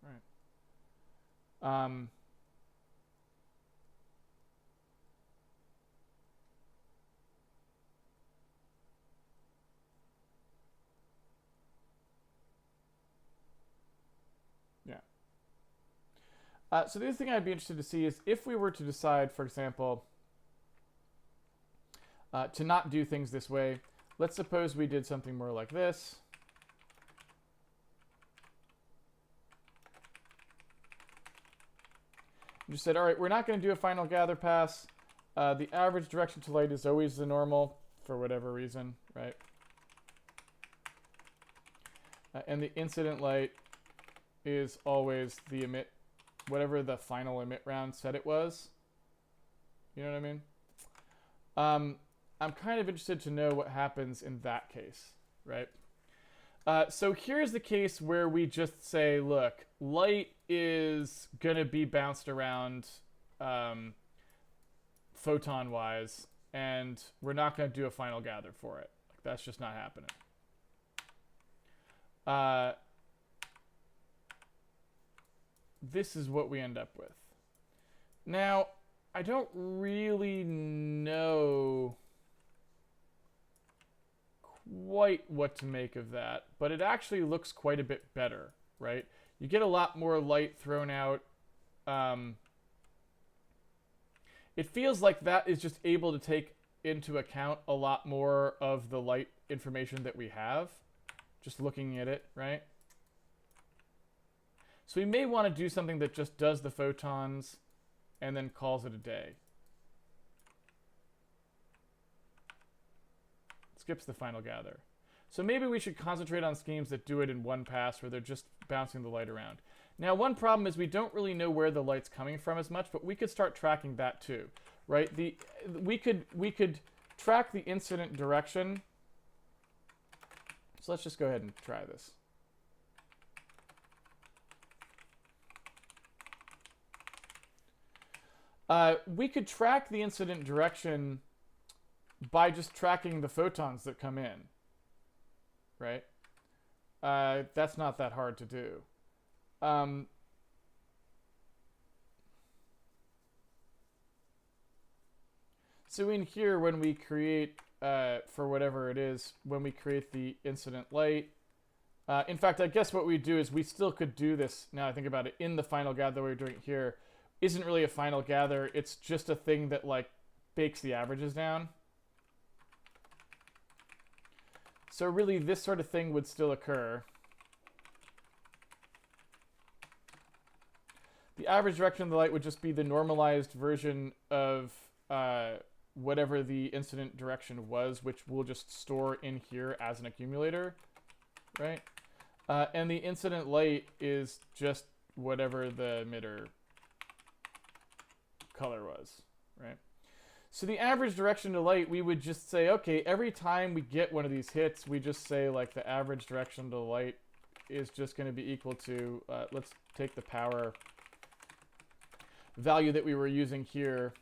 Right. Yeah. So the other thing I'd be interested to see is if we were to decide, for example, to not do things this way. Let's suppose we did something more like this. You just said, all right, we're not going to do a final gather pass. The average direction to light is always the normal for whatever reason, right? And the incident light is always the emit, whatever the final emit round said it was. You know what I mean? I'm kind of interested to know what happens in that case, right? So here's the case where we just say, look, light is going to be bounced around photon-wise, and we're not going to do a final gather for it. Like, that's just not happening. This is what we end up with. Now, I don't really know quite what to make of that, but it actually looks quite a bit better, right? You get a lot more light thrown out. It feels like that is just able to take into account a lot more of the light information that we have, just looking at it, right? So we may want to do something that just does the photons and then calls it a day. Skips the final gather. So maybe we should concentrate on schemes that do it in one pass where they're just bouncing the light around. Now, one problem is we don't really know where the light's coming from as much, but we could start tracking that too, right? We could track the incident direction So let's just go ahead and try this. We could track the incident direction by just tracking the photons that come in, right? That's not that hard to do. So in here, when we create, for whatever it is, when we create the incident light, in fact, I guess what we do is we still could do this, now I think about it, in the final gather we're doing here. Isn't really a final gather, it's just a thing that like bakes the averages down. So really this sort of thing would still occur. The average direction of the light would just be the normalized version of whatever the incident direction was, which we'll just store in here as an accumulator, right? And the incident light is just whatever the emitter color was, right? So the average direction to light, we would just say, okay, every time we get one of these hits, we just say like the average direction to light is just going to be equal to, let's take the power value that we were using here.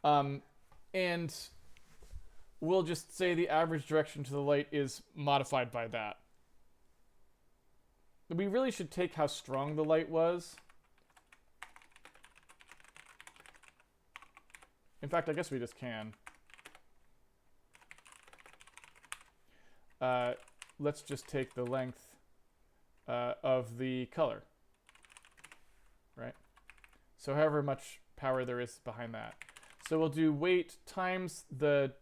And we'll just say the average direction to the light is modified by that. We really should take how strong the light was. In fact, I guess we just can. Let's just take the length of the color, right? So however much power there is behind that. So we'll do weight times the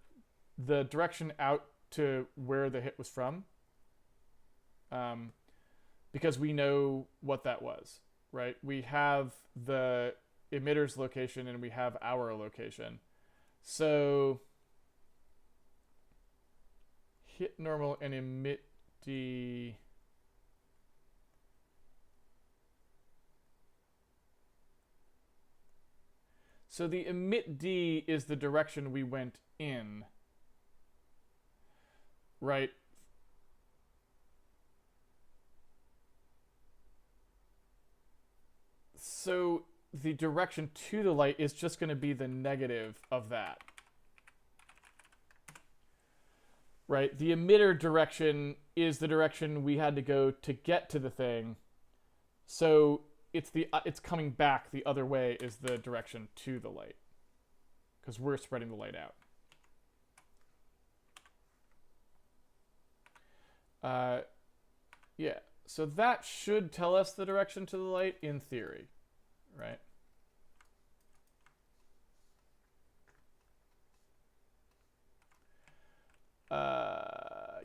direction out to where the hit was from, because we know what that was, right? We have the emitter's location and we have our location. So hit normal and emit D. So the emit D is the direction we went in, right? So the direction to the light is just going to be the negative of that, right? The emitter direction is the direction we had to go to get to the thing. So it's coming back the other way is the direction to the light, because we're spreading the light out. Yeah, so that should tell us the direction to the light in theory, right?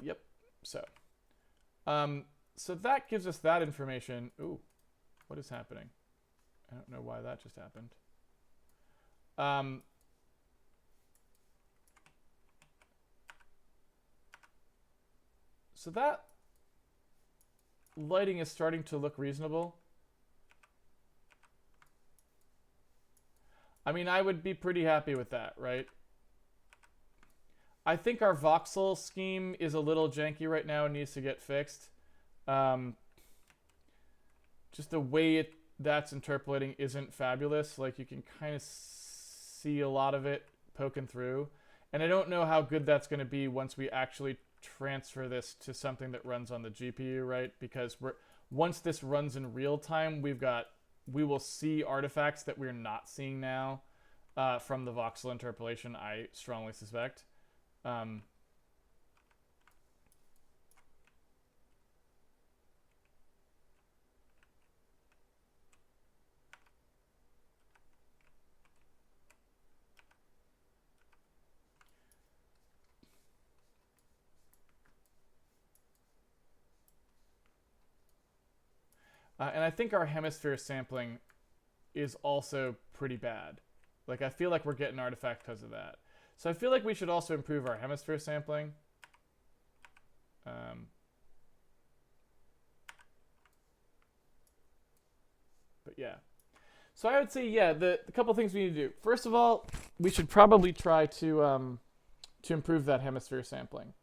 Yep. So that gives us that information. Ooh, what is happening? I don't know why that just happened. So that lighting is starting to look reasonable. I mean, I would be pretty happy with that, right? I think our voxel scheme is a little janky right now and needs to get fixed. Just the way that's interpolating isn't fabulous. Like, you can kind of see a lot of it poking through. And I don't know how good that's going to be once we actually transfer this to something that runs on the GPU, right? Because once this runs in real time, we will see artifacts that we're not seeing now from the voxel interpolation, I strongly suspect. And I think our hemisphere sampling is also pretty bad. Like, I feel like we're getting artifacts because of that. So I feel like we should also improve our hemisphere sampling. But yeah. So I would say, yeah, the couple things we need to do. First of all, we should probably try to to improve that hemisphere sampling.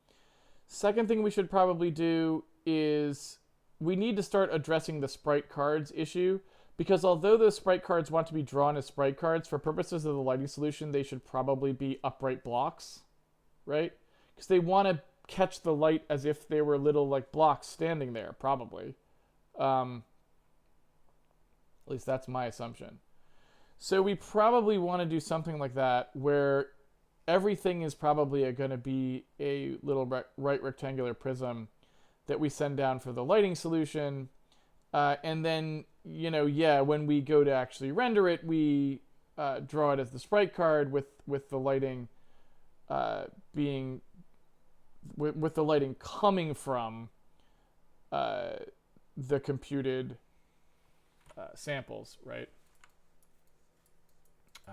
Second thing we should probably do is we need to start addressing the sprite cards issue, because although those sprite cards want to be drawn as sprite cards, for purposes of the lighting solution, they should probably be upright blocks, right? Because they want to catch the light as if they were little like blocks standing there, probably. At least that's my assumption. So we probably want to do something like that, where everything is probably going to be a little right rectangular prism that we send down for the lighting solution. And then, when we go to actually render it, we draw it as the sprite card with the lighting being with the lighting coming from the computed samples, right?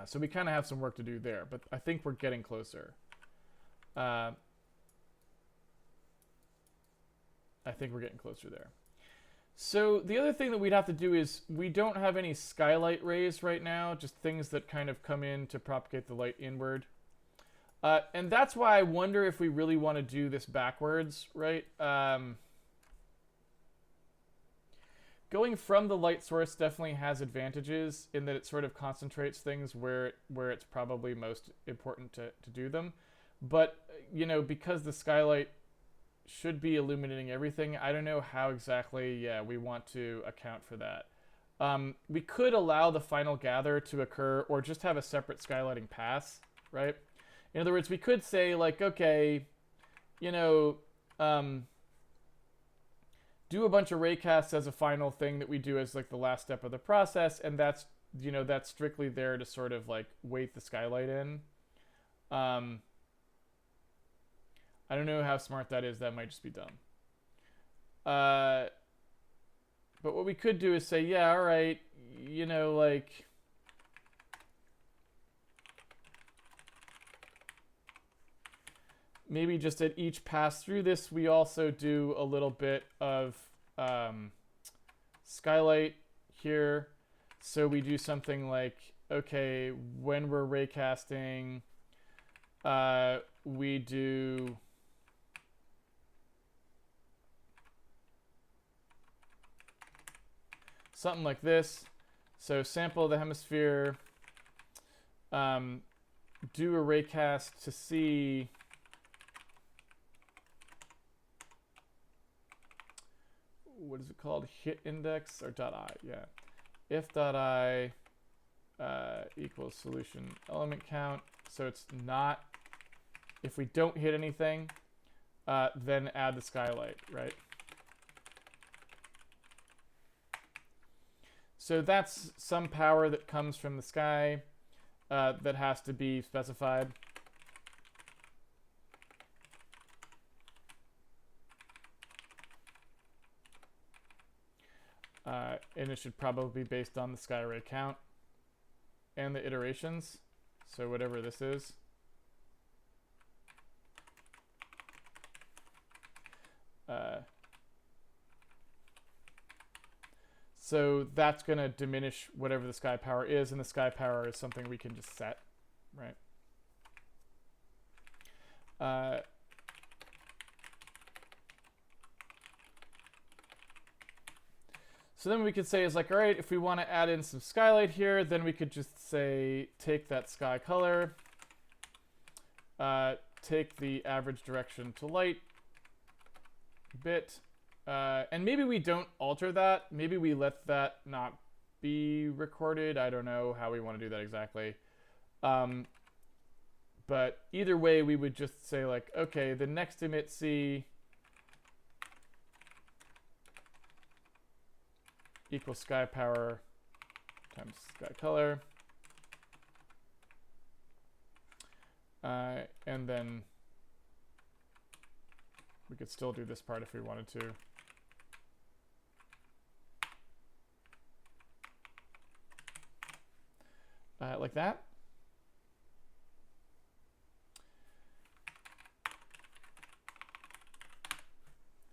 So we kind of have some work to do there, but I think we're getting closer. I think we're getting closer there. So the other thing that we'd have to do is we don't have any skylight rays right now, just things that kind of come in to propagate the light inward. And that's why I wonder if we really want to do this backwards, right? Going from the light source definitely has advantages in that it sort of concentrates things where it's probably most important to do them. But, because the skylight should be illuminating everything, I don't know how exactly, we want to account for that. We could allow the final gather to occur or just have a separate skylighting pass, right? In other words, we could say, like, okay, do a bunch of raycasts as a final thing that we do as like the last step of the process, and that's strictly there to sort of like weight the skylight in. I don't know how smart that is. That might just be dumb. But what we could do is say, yeah, all right, like maybe just at each pass through this, we also do a little bit of skylight here. So we do something like, okay, when we're raycasting, we do something like this. So sample the hemisphere, do a raycast to see what is it called? Hit index or .i? Yeah. If .i equals solution element count. So it's not, if we don't hit anything, then add the skylight, right? So that's some power that comes from the sky that has to be specified. And it should probably be based on the sky ray count and the iterations. So whatever this is. So that's going to diminish whatever the sky power is, and the sky power is something we can just set, right? So then we could say is like, all right, if we want to add in some skylight here, then we could just say, take that sky color, take the average direction to light bit, and maybe we don't alter that. Maybe we let that not be recorded. I don't know how we want to do that exactly. But either way, we would just say like, okay, the next emit C equals sky power times sky color. And then we could still do this part if we wanted to. Like that.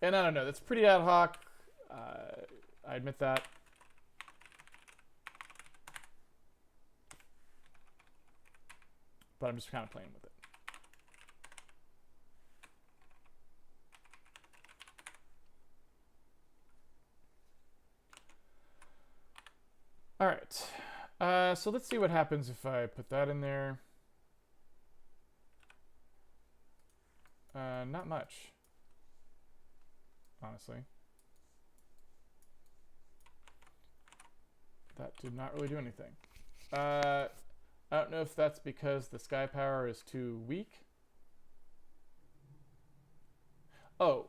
And I don't know, that's pretty ad hoc. I admit that. But I'm just kind of playing with it. All right. So let's see what happens if I put that in there. Not much, honestly. That did not really do anything. I don't know if that's because the sky power is too weak. Oh.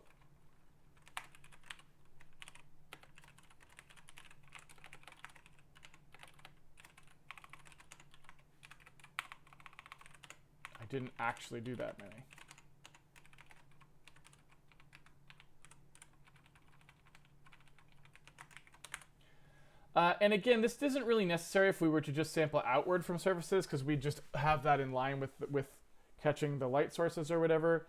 I didn't actually do that many. And again, this isn't really necessary if we were to just sample outward from surfaces, because we just have that in line with catching the light sources or whatever.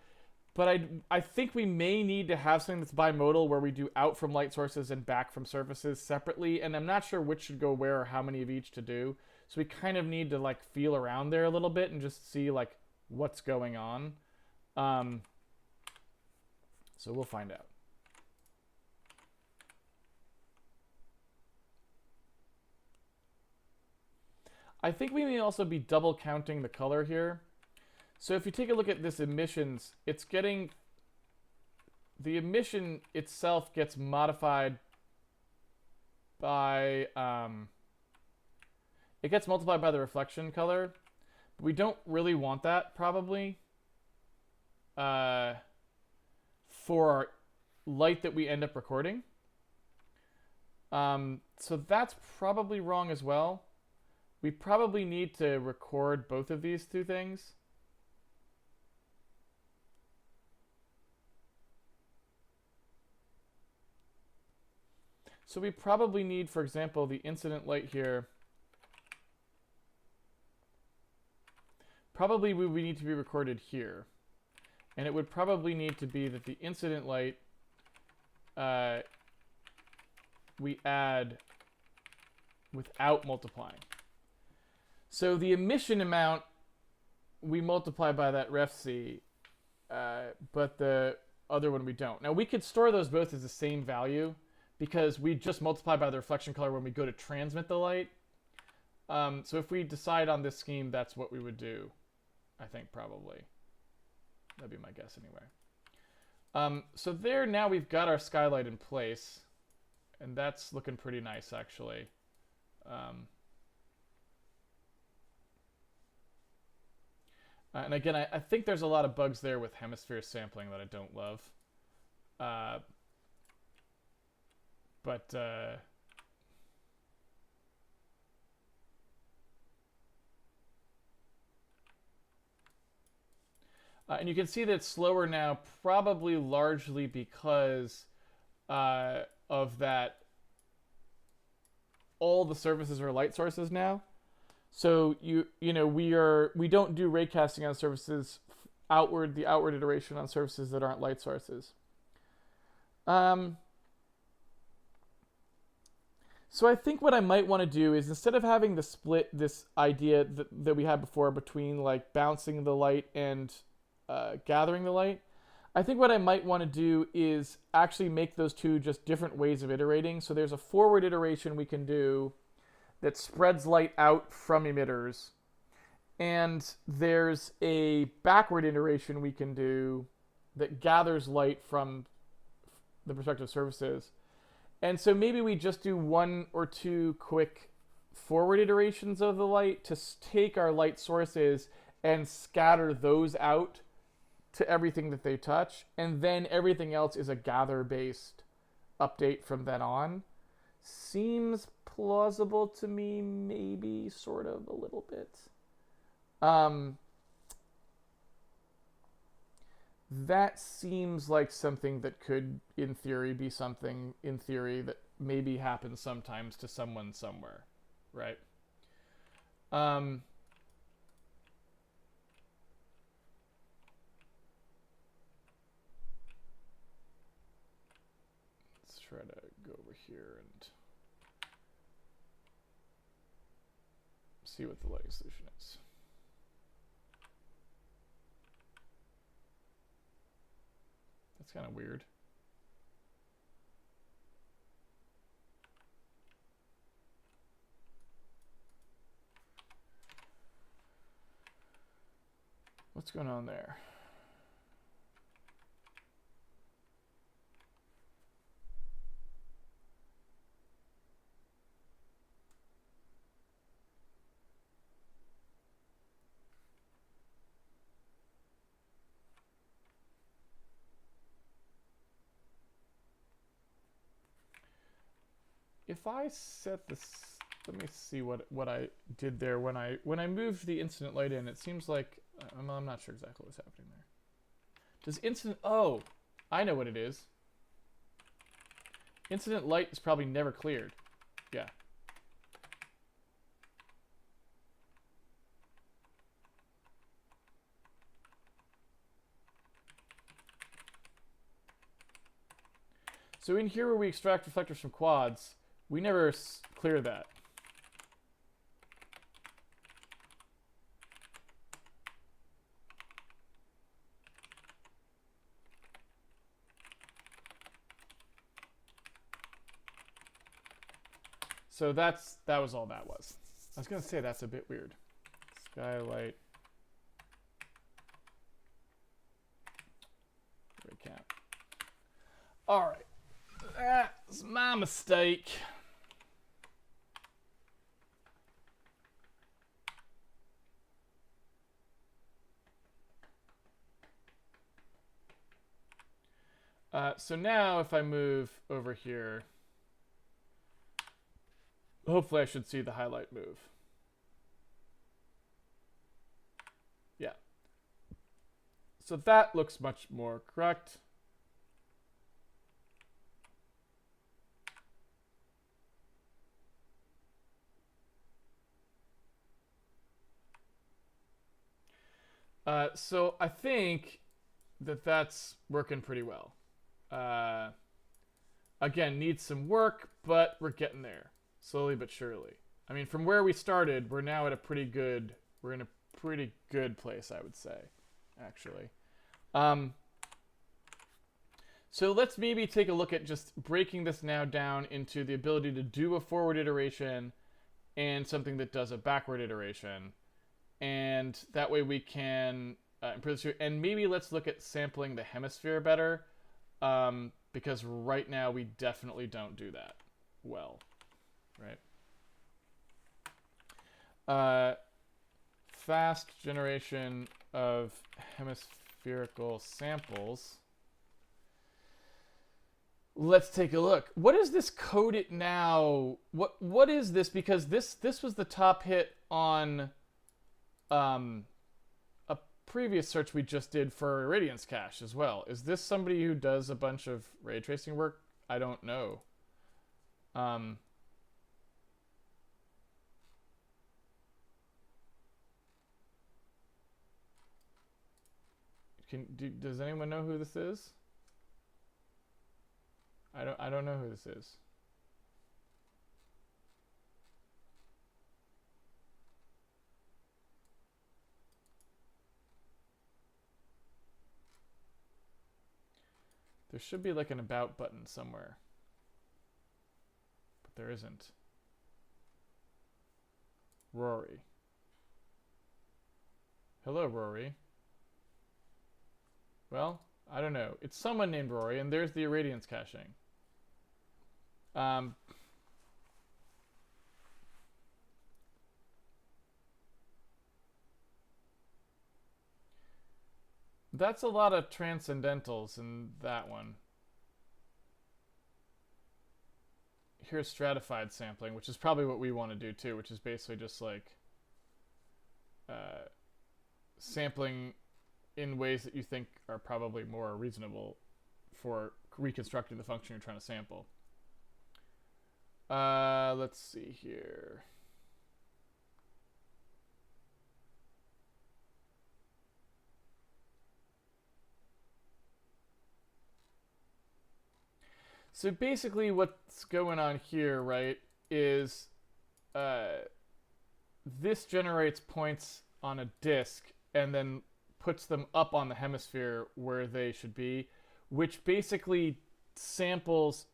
But I think we may need to have something that's bimodal, where we do out from light sources and back from surfaces separately. And I'm not sure which should go where or how many of each to do. So we kind of need to like feel around there a little bit and just see like what's going on. So we'll find out. I think we may also be double counting the color here. So if you take a look at this emissions, it's getting, the emission itself gets modified by, it gets multiplied by the reflection color. But we don't really want that probably for our light that we end up recording. So that's probably wrong as well. We probably need to record both of these two things. So we probably need, for example, the incident light here. Probably we need to be recorded here. And it would probably need to be that the incident light we add without multiplying. So the emission amount, we multiply by that ref C, but the other one we don't. Now we could store those both as the same value, because we just multiply by the reflection color when we go to transmit the light. So if we decide on this scheme, that's what we would do, I think, probably. That'd be my guess anyway. So there, now we've got our skylight in place, and that's looking pretty nice, actually. And again, I think there's a lot of bugs there with hemisphere sampling that I don't love. And you can see that it's slower now, probably largely because of that all the surfaces are light sources now. So we don't do ray casting on surfaces the outward iteration on surfaces that aren't light sources. So I think what I might want to do is, instead of having the split, this idea that we had before between like bouncing the light and gathering the light, I think what I might want to do is actually make those two just different ways of iterating. So there's a forward iteration we can do that spreads light out from emitters, and there's a backward iteration we can do that gathers light from the respective surfaces. And so maybe we just do one or two quick forward iterations of the light to take our light sources and scatter those out to everything that they touch, and then everything else is a gather-based update from then on. Seems plausible to me, maybe, sort of, a little bit. That seems like something that could, in theory, be something, in theory, that maybe happens sometimes to someone somewhere, right? Let's try to go over here and see what the lighting solution is. That's kind of weird. What's going on there? If I set this, let me see what I did there when I moved the incident light in. It seems like I'm not sure exactly what's happening there. Does incident? Oh, I know what it is. Incident light is probably never cleared. Yeah. So in here where we extract reflectors from quads, we never clear that. So that was all that was. I was gonna say that's a bit weird. Skylight. Recap. All right. That's my mistake. So now if I move over here, hopefully I should see the highlight move. Yeah. So that looks much more correct. So I think that's working pretty well. Again, needs some work, but we're getting there, slowly but surely. I mean, from where we started, we're now at a pretty good. We're in a pretty good place, I would say, actually. So let's maybe take a look at just breaking this now down into the ability to do a forward iteration and something that does a backward iteration. And that way we can improve this. And maybe let's look at sampling the hemisphere better, because right now we definitely don't do that well, right? Fast generation of hemispherical samples. Let's take a look. What is this code it now? What is this? Because this was the top hit on a previous search we just did for irradiance cache as well. Is this somebody who does a bunch of ray tracing work? I don't know. Does anyone know who this is? I don't know who this is. There should be like an about button somewhere, but there isn't. Rory. Hello, Rory. Well, I don't know. It's someone named Rory, and there's the irradiance caching. That's a lot of transcendentals in that one. Here's stratified sampling, which is probably what we want to do too, which is basically just like sampling in ways that you think are probably more reasonable for reconstructing the function you're trying to sample. Let's see here. So basically what's going on here, right, is this generates points on a disk and then puts them up on the hemisphere where they should be, which basically samples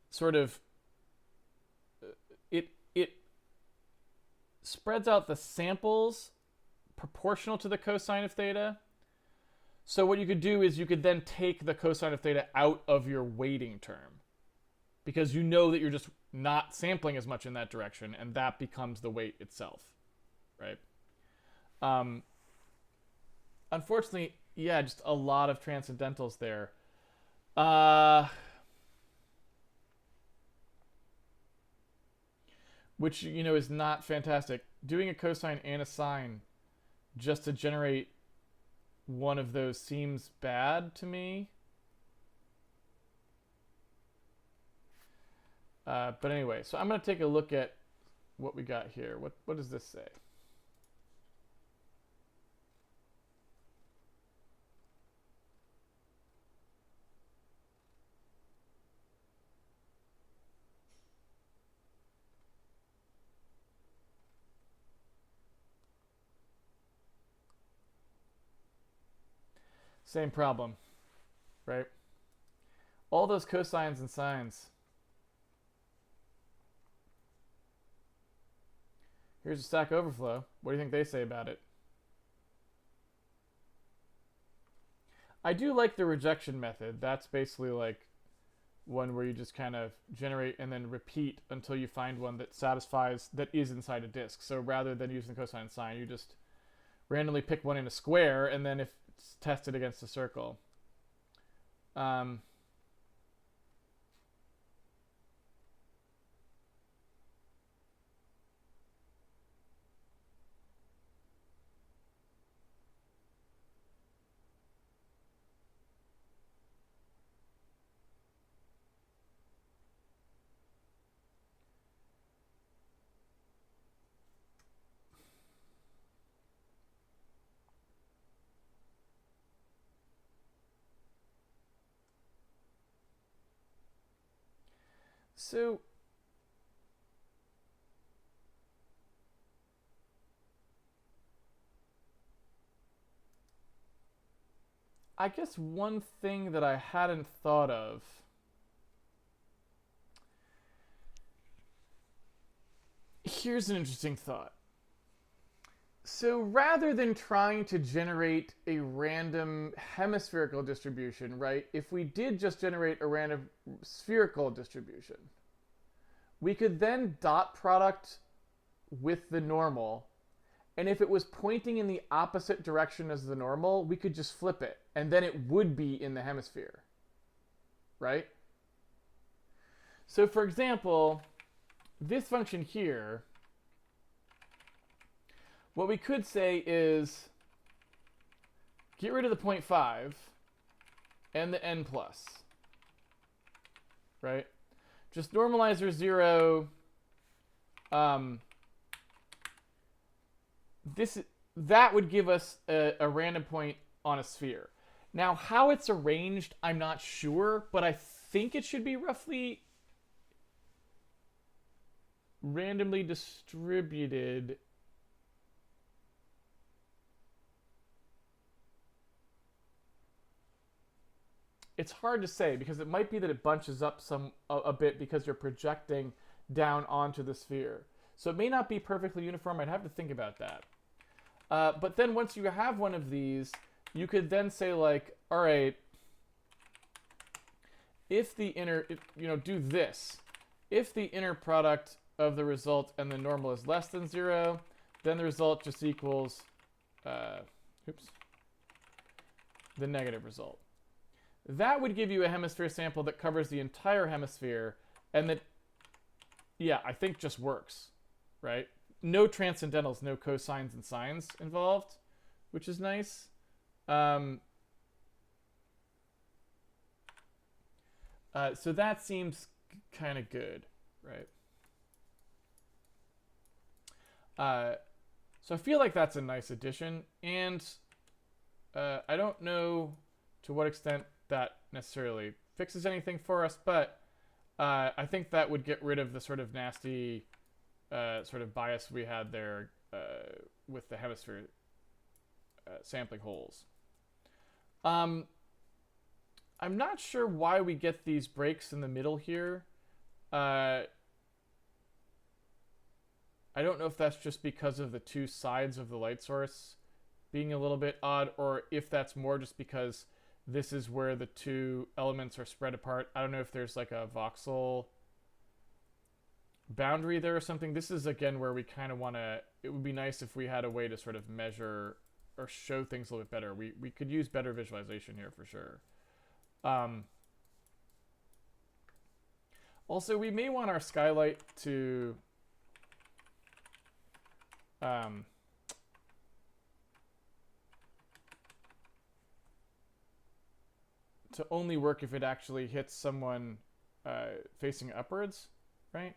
sort of it spreads out the samples proportional to the cosine of theta. So what you could do is you could then take the cosine of theta out of your weighting term, because you know that you're just not sampling as much in that direction, and that becomes the weight itself, right? Unfortunately, yeah, just a lot of transcendentals there. Which, you know, is not fantastic. Doing a cosine and a sine just to generate one of those seems bad to me. But anyway, so I'm going to take a look at what we got here. What does this say? Same problem, right? All those cosines and sines. Here's a Stack Overflow. What do you think they say about it? I do like the rejection method. That's basically like one where you just kind of generate and then repeat until you find one that satisfies, that is inside a disk. So rather than using the cosine and sine, you just randomly pick one in a square, and then if it's tested against a circle. So I guess one thing that I hadn't thought of, here's an interesting thought. So rather than trying to generate a random hemispherical distribution, right, if we did just generate a random spherical distribution, we could then dot product with the normal, and if it was pointing in the opposite direction as the normal, we could just flip it, and then it would be in the hemisphere, right? So for example, this function here, what we could say is get rid of the 0.5 and the n plus, right? Just normalizer 0. That would give us a random point on a sphere. Now, how it's arranged, I'm not sure, but I think it should be roughly randomly distributed. It's hard to say because it might be that it bunches up a bit because you're projecting down onto the sphere. So it may not be perfectly uniform. I'd have to think about that. But then once you have one of these, you could then say like, all right, if the inner, do this. If the inner product of the result and the normal is less than 0, then the result just equals, the negative result. That would give you a hemisphere sample that covers the entire hemisphere, and that, yeah, I think just works, right? No transcendentals, no cosines and sines involved, which is nice. So that seems kind of good, right? So I feel like that's a nice addition, and I don't know to what extent that necessarily fixes anything for us, but I think that would get rid of the sort of nasty sort of bias we had there with the hemisphere sampling holes. I'm not sure why we get these breaks in the middle here. I don't know if that's just because of the two sides of the light source being a little bit odd, or if that's more just because this is where the two elements are spread apart. I don't know if there's like a voxel boundary there or something. This is again where we kind of want to, it would be nice if we had a way to sort of measure or show things a little bit better. We could use better visualization here for sure. Also, we may want our skylight to only work if it actually hits someone facing upwards, right?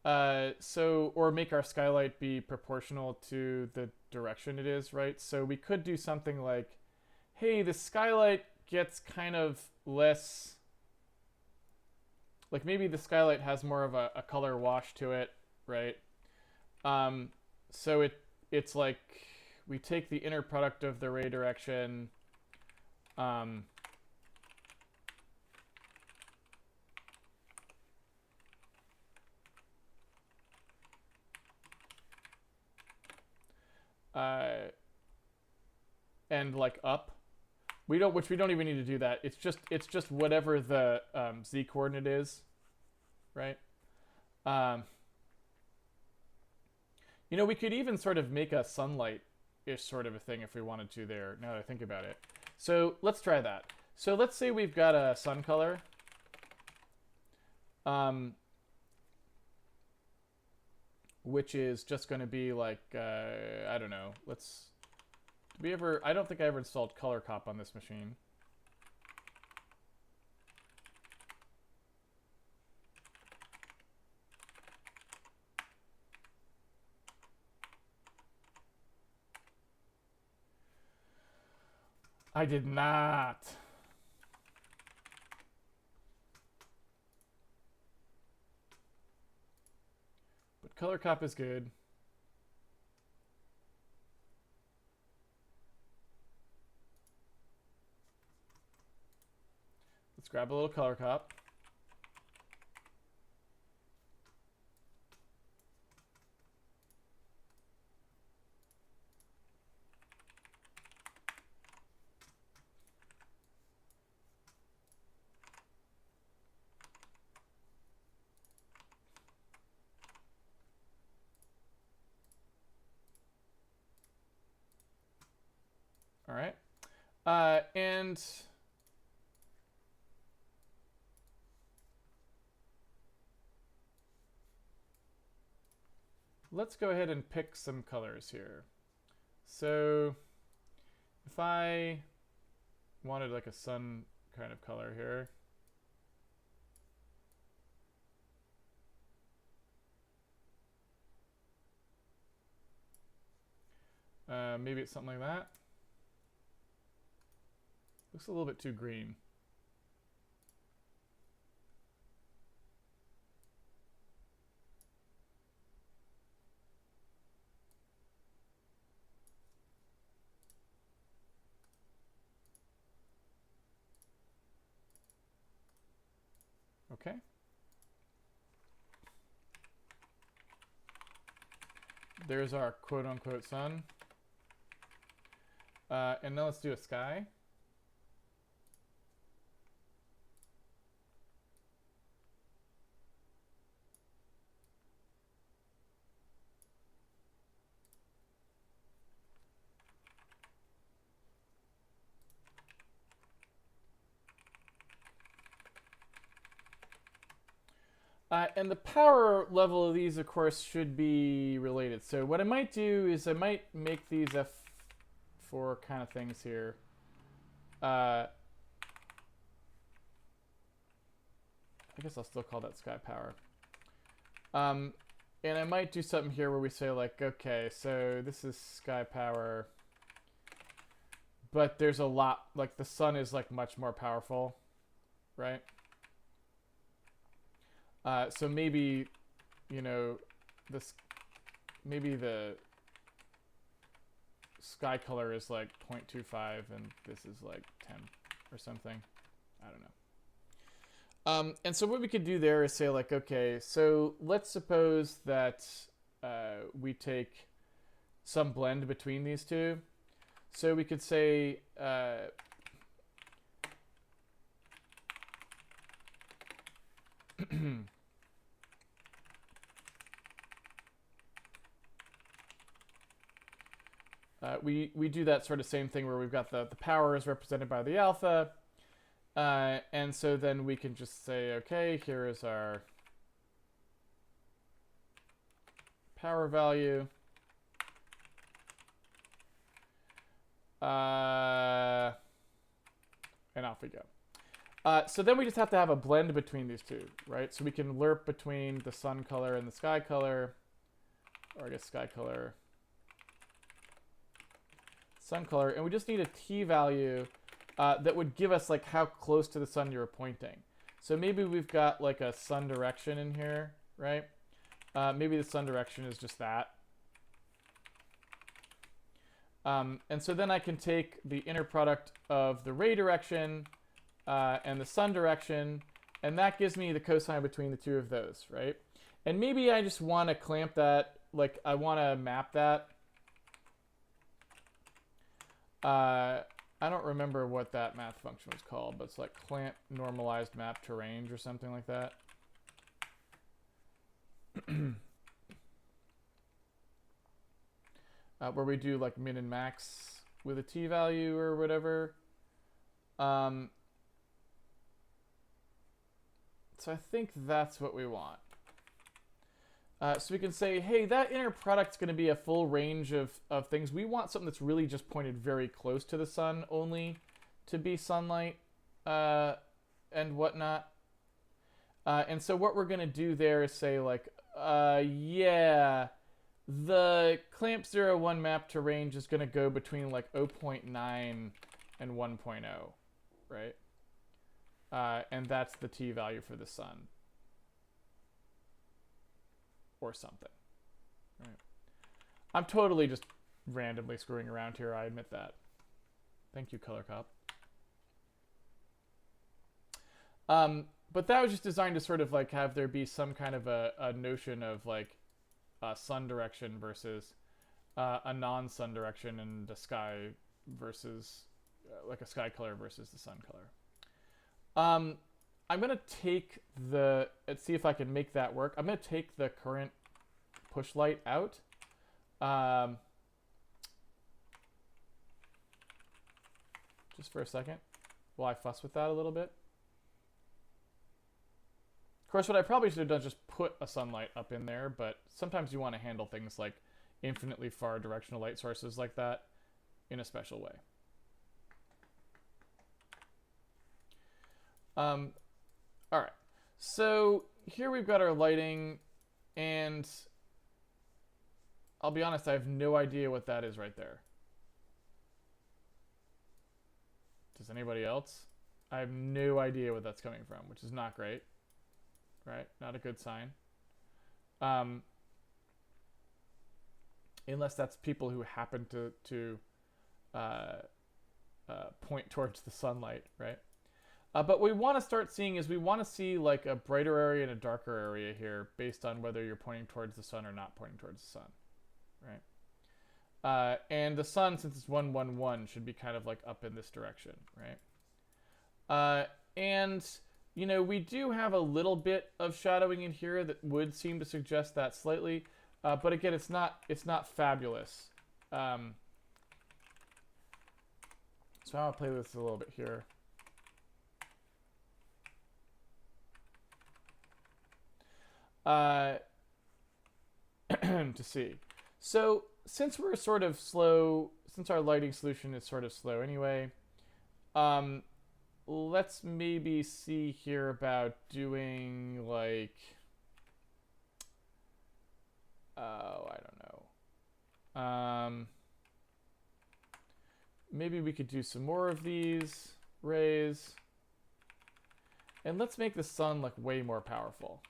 Or make our skylight be proportional to the direction it is, right? So we could do something like, hey, the skylight gets kind of less, like maybe the skylight has more of a color wash to it, right? So it's like we take the inner product of the ray direction, and like up. Which we don't even need to do that. It's just whatever the z coordinate is, right? We could even sort of make a sunlight-ish sort of a thing if we wanted to there, now that I think about it. So let's try that. So let's say we've got a sun color. Which is just going to be like, I don't know. I don't think I ever installed color cop on this machine. I did not. But color cop is good. Let's grab a little color cop. All right. And let's go ahead and pick some colors here. So if I wanted like a sun kind of color here, maybe it's something like that. Looks a little bit too green. Okay. There's our quote-unquote sun. And now let's do a sky. And the power level of these, of course, should be related. So what I might do is I might make these F4 kind of things here. I guess I'll still call that sky power. And I might do something here where we say like, okay, so this is sky power, but there's a lot, like the sun is like much more powerful, right? So maybe, maybe the sky color is like 0.25 and this is like 10 or something. I don't know. And so what we could do there is say like, okay, so let's suppose that we take some blend between these two. So we could say we do that sort of same thing where we've got the power is represented by the alpha. And so then we can just say, okay, here is our power value. And off we go. So then we just have to have a blend between these two, right? So we can lerp between the sun color and the sky color, or I guess sky color, sun color, and we just need a t value that would give us like how close to the sun you're pointing. So maybe we've got like a sun direction in here, right? Maybe the sun direction is just that. And so then I can take the inner product of the ray direction and the sun direction, and that gives me the cosine between the two of those, right? And maybe I just want to clamp that, like I want to map that. I don't remember what that math function was called, but it's like clamp normalized map to range or something like that. Where we do like min and max with a t value or whatever. So I think that's what we want. So we can say, hey, that inner product's going to be a full range of things. We want something that's really just pointed very close to the sun only to be sunlight and whatnot. And so what we're going to do there is say like, yeah, the clamp 0, 1 map to range is going to go between like 0.9 and 1.0, right? And that's the t value for the sun. Or something. Right. I'm totally just randomly screwing around here, I admit that. Thank you, Color Cop. But that was just designed to sort of like have there be some kind of a notion of like sun direction versus a non-sun direction, and the sky versus like a sky color versus the sun color. I'm going to take let's see if I can make that work. I'm going to take the current push light out. Just for a second while I fuss with that a little bit. Of course, what I probably should have done is just put a sunlight up in there, but sometimes you want to handle things like infinitely far directional light sources like that in a special way. All right, so here we've got our lighting, and I'll be honest, I have no idea what that is right there. Does anybody else? I have no idea what that's coming from, which is not great, right? Not a good sign. Unless that's people who happen to point towards the sunlight, right? But what we want to start seeing is we want to see like a brighter area and a darker area here based on whether you're pointing towards the sun or not pointing towards the sun, right? And the sun, since it's 1, 1, 1, should be kind of like up in this direction, right? And, you know, we do have a little bit of shadowing in here that would seem to suggest that slightly. But again, it's not fabulous. So I'll play with this a little bit here. To see. So since we're sort of slow, since our lighting solution is sort of slow anyway, let's maybe see here about doing like, oh, I don't know. Maybe we could do some more of these rays. And let's make the sun like way more powerful.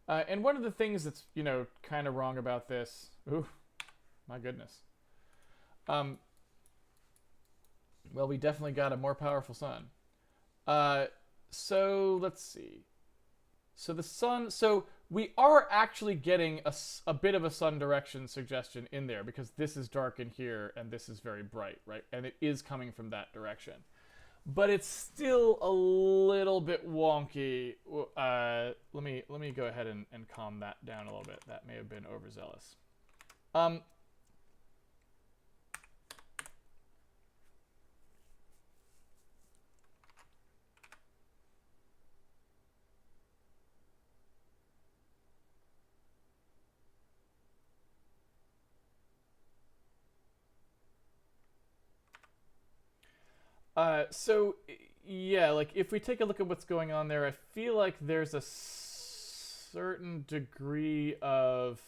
And one of the things that's, you know, kind of wrong about this, ooh, my goodness. Well, we definitely got a more powerful sun. So let's see. So the sun, so we are actually getting a bit of a sun direction suggestion in there because this is dark in here and this is very bright, right? And it is coming from that direction. But it's still a little bit wonky. Let me go ahead and calm that down a little bit. That may have been overzealous. So yeah, like if we take a look at what's going on there, I feel like there's a certain degree of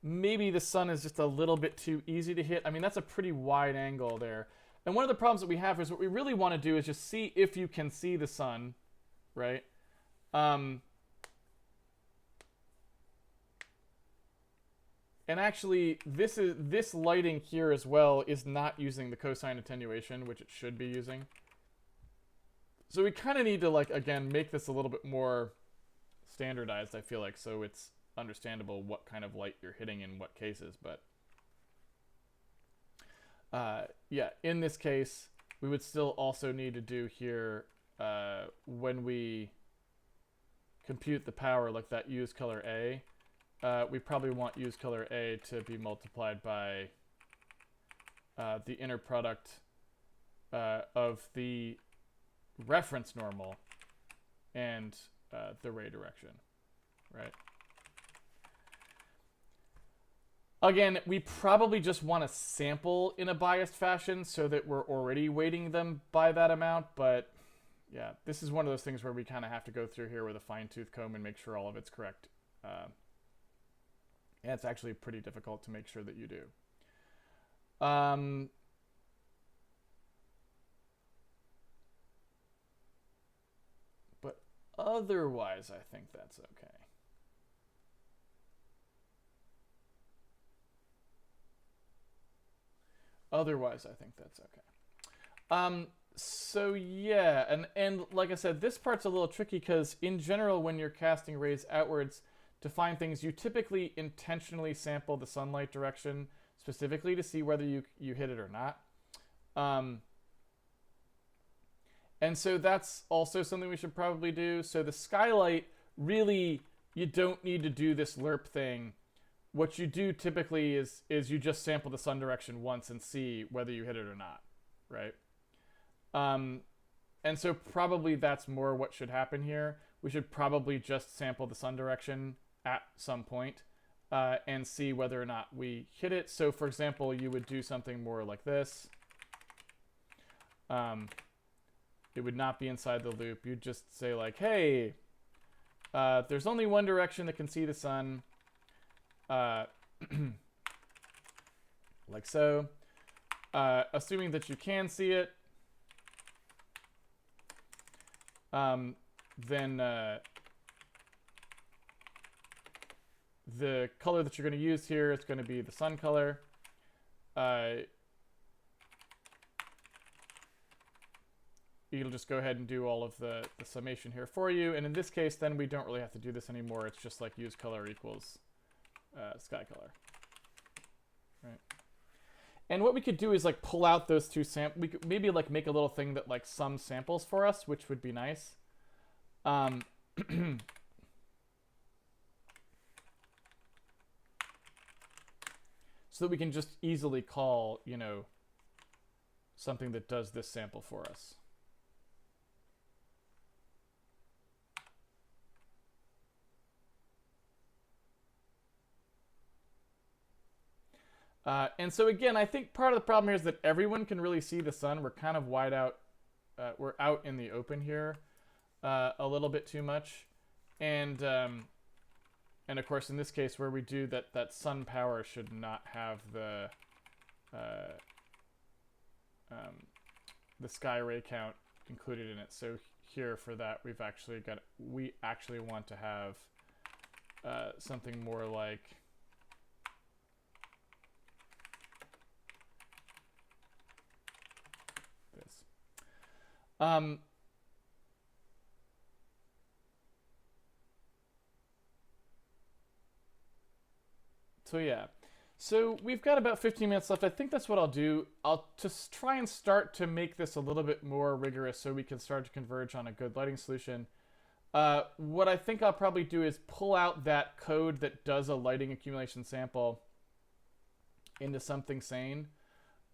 maybe the sun is just a little bit too easy to hit. I mean, that's a pretty wide angle there. And one of the problems that we have is what we really want to do is just see if you can see the sun, right? And actually, this lighting here as well is not using the cosine attenuation, which it should be using. So we kind of need to, like, again, make this a little bit more standardized, I feel like, so it's understandable what kind of light you're hitting in what cases. But yeah, in this case, we would still also need to do here when we compute the power, like that use color A. We probably want use color A to be multiplied by the inner product of the reference normal and the ray direction, right? Again, we probably just want to sample in a biased fashion so that we're already weighting them by that amount, but yeah, this is one of those things where we kind of have to go through here with a fine-tooth comb and make sure all of it's correct. And it's actually pretty difficult to make sure that you do. But otherwise, I think that's okay. Otherwise, I think that's okay. So yeah, and like I said, this part's a little tricky because in general, when you're casting rays outwards, to find things, you typically intentionally sample the sunlight direction specifically to see whether you hit it or not. And so that's also something we should probably do. So the skylight, really, you don't need to do this lerp thing. What you do typically is you just sample the sun direction once and see whether you hit it or not, right? And so probably that's more what should happen here. We should probably just sample the sun direction at some point and see whether or not we hit it. So for example, you would do something more like this. It would not be inside the loop. You'd just say like, hey, there's only one direction that can see the sun. Like so. Assuming that you can see it, then the color that you're going to use here is going to be the sun color. It'll just go ahead and do all of the summation here for you. And in this case, then we don't really have to do this anymore. It's just like use color equals sky color. Right. And what we could do is like pull out those two samples. We could maybe like make a little thing that like sums samples for us, which would be nice. So that we can just easily call, you know, something that does this sample for us. And so again, I think part of the problem here is that everyone can really see the sun. We're kind of wide out. We're out in the open here a little bit too much. And of course, in this case, where we do that, that sun power should not have the sky ray count included in it. So here for that, we actually want to have something more like this. So yeah. So we've got about 15 minutes left. I think that's what I'll do. I'll just try and start to make this a little bit more rigorous so we can start to converge on a good lighting solution. What I think I'll probably do is pull out that code that does a lighting accumulation sample into something sane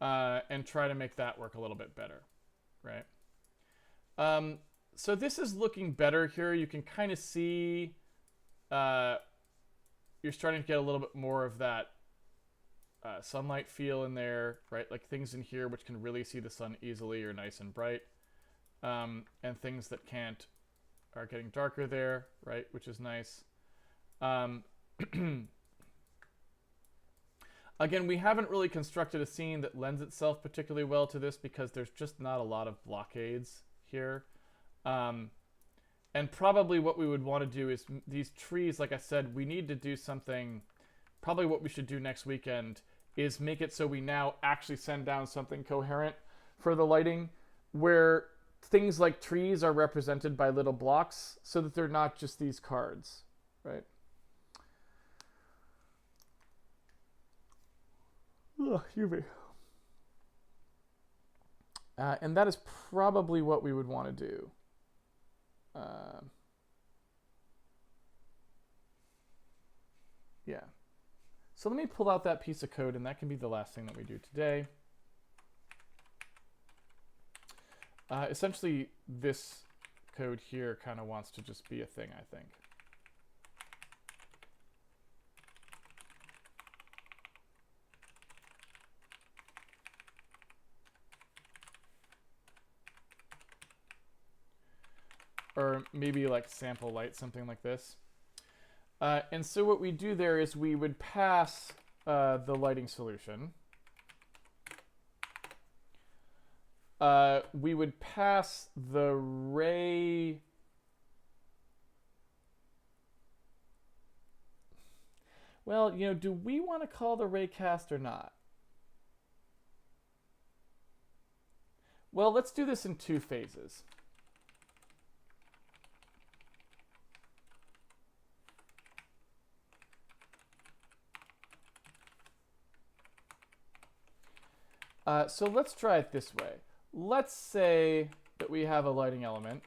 and try to make that work a little bit better, right? So this is looking better here. You can kind of see you're starting to get a little bit more of that sunlight feel in there, right? Like things in here which can really see the sun easily are nice and bright, and things that can't are getting darker there, right? Which is nice. Again, we haven't really constructed a scene that lends itself particularly well to this because there's just not a lot of blockades here. And probably what we would want to do is these trees, like I said, we need to do something. Probably what we should do next weekend is make it so we now actually send down something coherent for the lighting where things like trees are represented by little blocks so that they're not just these cards, right? Ugh, excuse me. And that is probably what we would want to do. Yeah. So let me pull out that piece of code, and that can be the last thing that we do today. Essentially, this code here kind of wants to just be a thing, I think. Or maybe like sample light, something like this. And so what we do there is we would pass the lighting solution. We would pass the ray. Well, you know, do we want to call the ray cast or not? Well, let's do this in two phases. So let's try it this way. Let's say that we have a lighting element.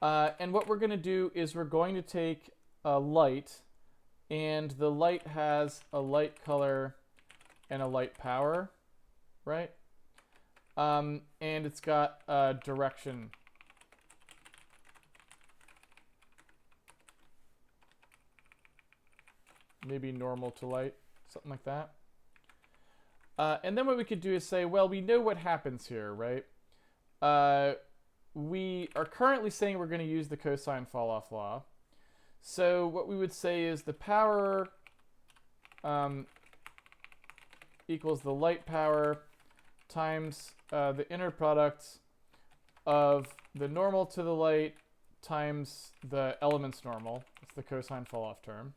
And what we're going to do is we're going to take a light, and the light has a light color and a light power, right? And it's got a direction. Maybe normal to light. Something like that. And then what we could do is say, well, we know what happens here, right? We are currently saying we're going to use the cosine fall-off law. So what we would say is the power equals the light power times the inner product of the normal to the light times the element's normal. It's the cosine fall-off term.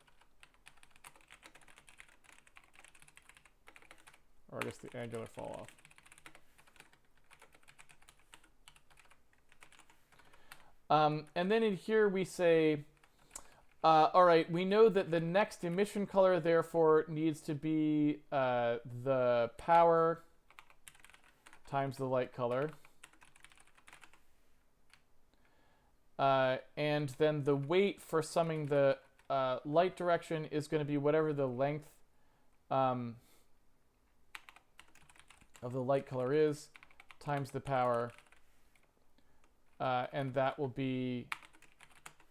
Or I guess the angular fall off. And then in here we say, all right, we know that the next emission color therefore needs to be the power times the light color. And then the weight for summing the light direction is going to be whatever the length of the light color is times the power, and that will be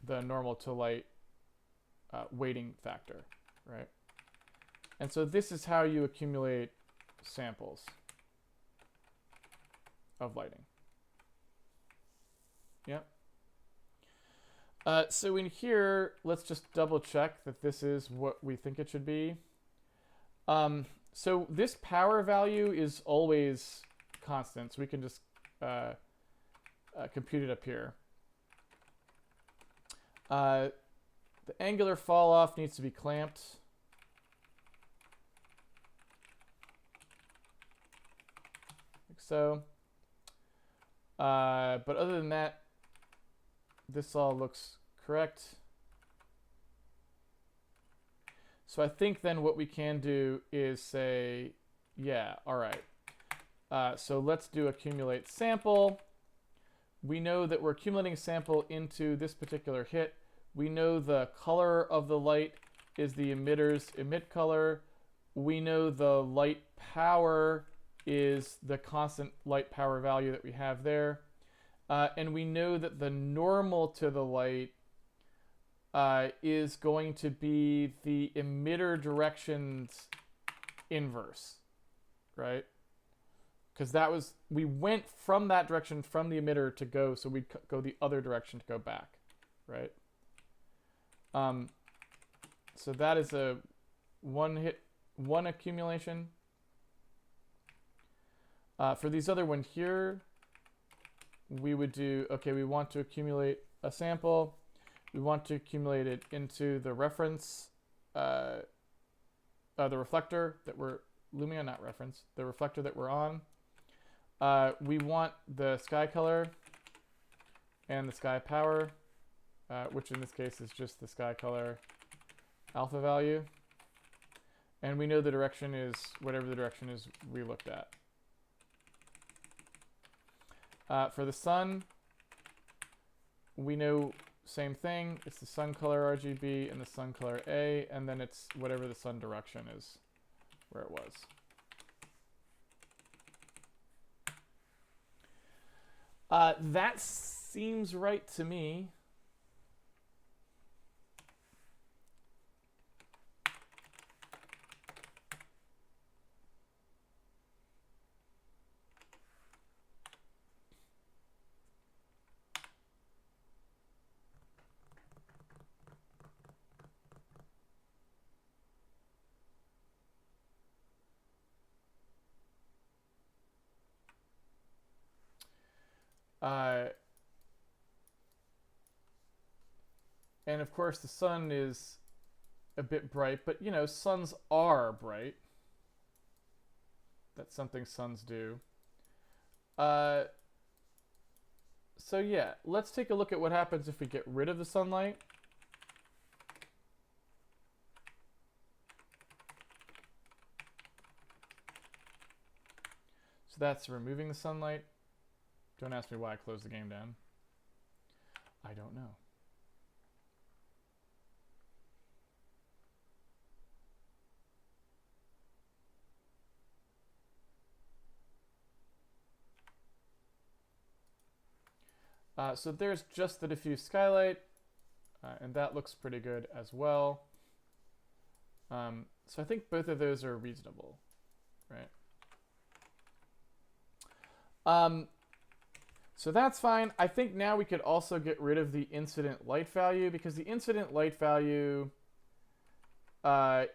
the normal to light weighting factor, right? And so this is how you accumulate samples of lighting. Yep. So in here, let's just double check that this is what we think it should be. So this power value is always constant, so we can just compute it up here. The angular fall off needs to be clamped. Like so. But other than that, this all looks correct. So I think then what we can do is say, yeah, all right. So let's do accumulate sample. We know that we're accumulating a sample into this particular hit. We know the color of the light is the emitter's emit color. We know the light power is the constant light power value that we have there. And we know that the normal to the light is going to be the emitter direction's inverse, right? Because that was, we went from that direction from the emitter to go, so we'd go the other direction to go back, right? So that is a one accumulation. For these other one here, we would do, okay, we want to accumulate a sample. We want to accumulate it into the reference, the reflector that we're looming on, not reference, the reflector that we're on. We want the sky color and the sky power, which in this case is just the sky color alpha value. And we know the direction is whatever the direction is we looked at. For the sun, we know same thing. It's the sun color RGB and the sun color A, and then it's whatever the sun direction is where it was. That seems right to me. And of course the sun is a bit bright, but you know, suns are bright. That's something suns do. So yeah, let's take a look at what happens if we get rid of the sunlight. So that's removing the sunlight. Don't ask me why I closed the game down. I don't know. So there's just the diffuse skylight, and that looks pretty good as well. So I think both of those are reasonable, right? So that's fine. I think now we could also get rid of the incident light value, because the incident light value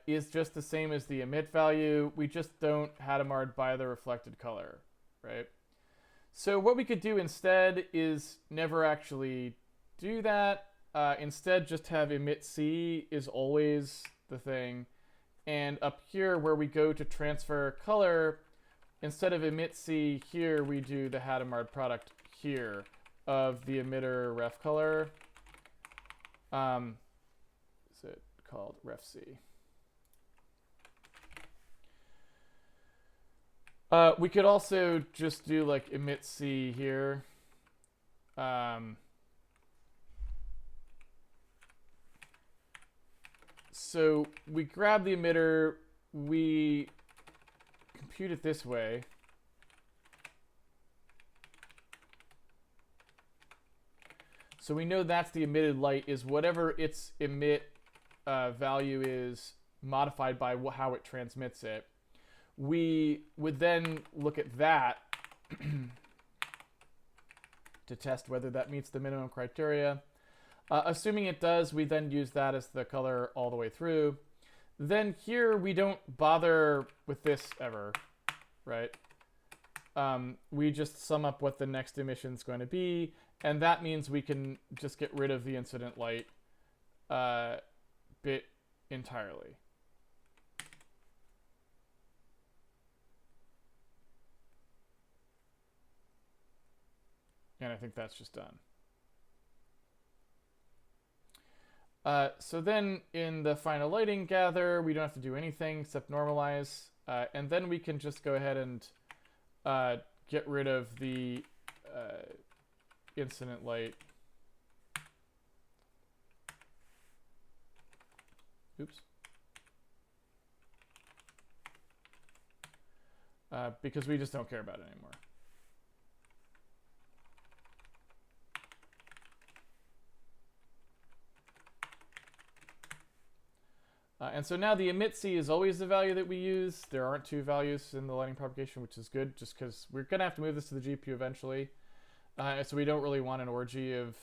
is just the same as the emit value. We just don't Hadamard by the reflected color, right? So what we could do instead is never actually do that. Instead, just have emit C is always the thing. And up here where we go to transfer color, instead of emit C here, we do the Hadamard product here of the emitter ref color. Is it called ref C? We could also just do like emit C here. So we grab the emitter, we compute it this way. So we know that's the emitted light is whatever its emit value is modified by how it transmits it. We would then look at that to test whether that meets the minimum criteria. Assuming it does, we then use that as the color all the way through. Then here we don't bother with this ever, right? We just sum up what the next emission is going to be, and that means we can just get rid of the incident light bit entirely. And I think that's just done. So then in the final lighting gather, we don't have to do anything except normalize. And then we can just go ahead and get rid of the incident light. Oops. Because we just don't care about it anymore. And so now the emit C is always the value that we use. There aren't two values in the lighting propagation, which is good, just because we're going to have to move this to the GPU eventually. So we don't really want an orgy of,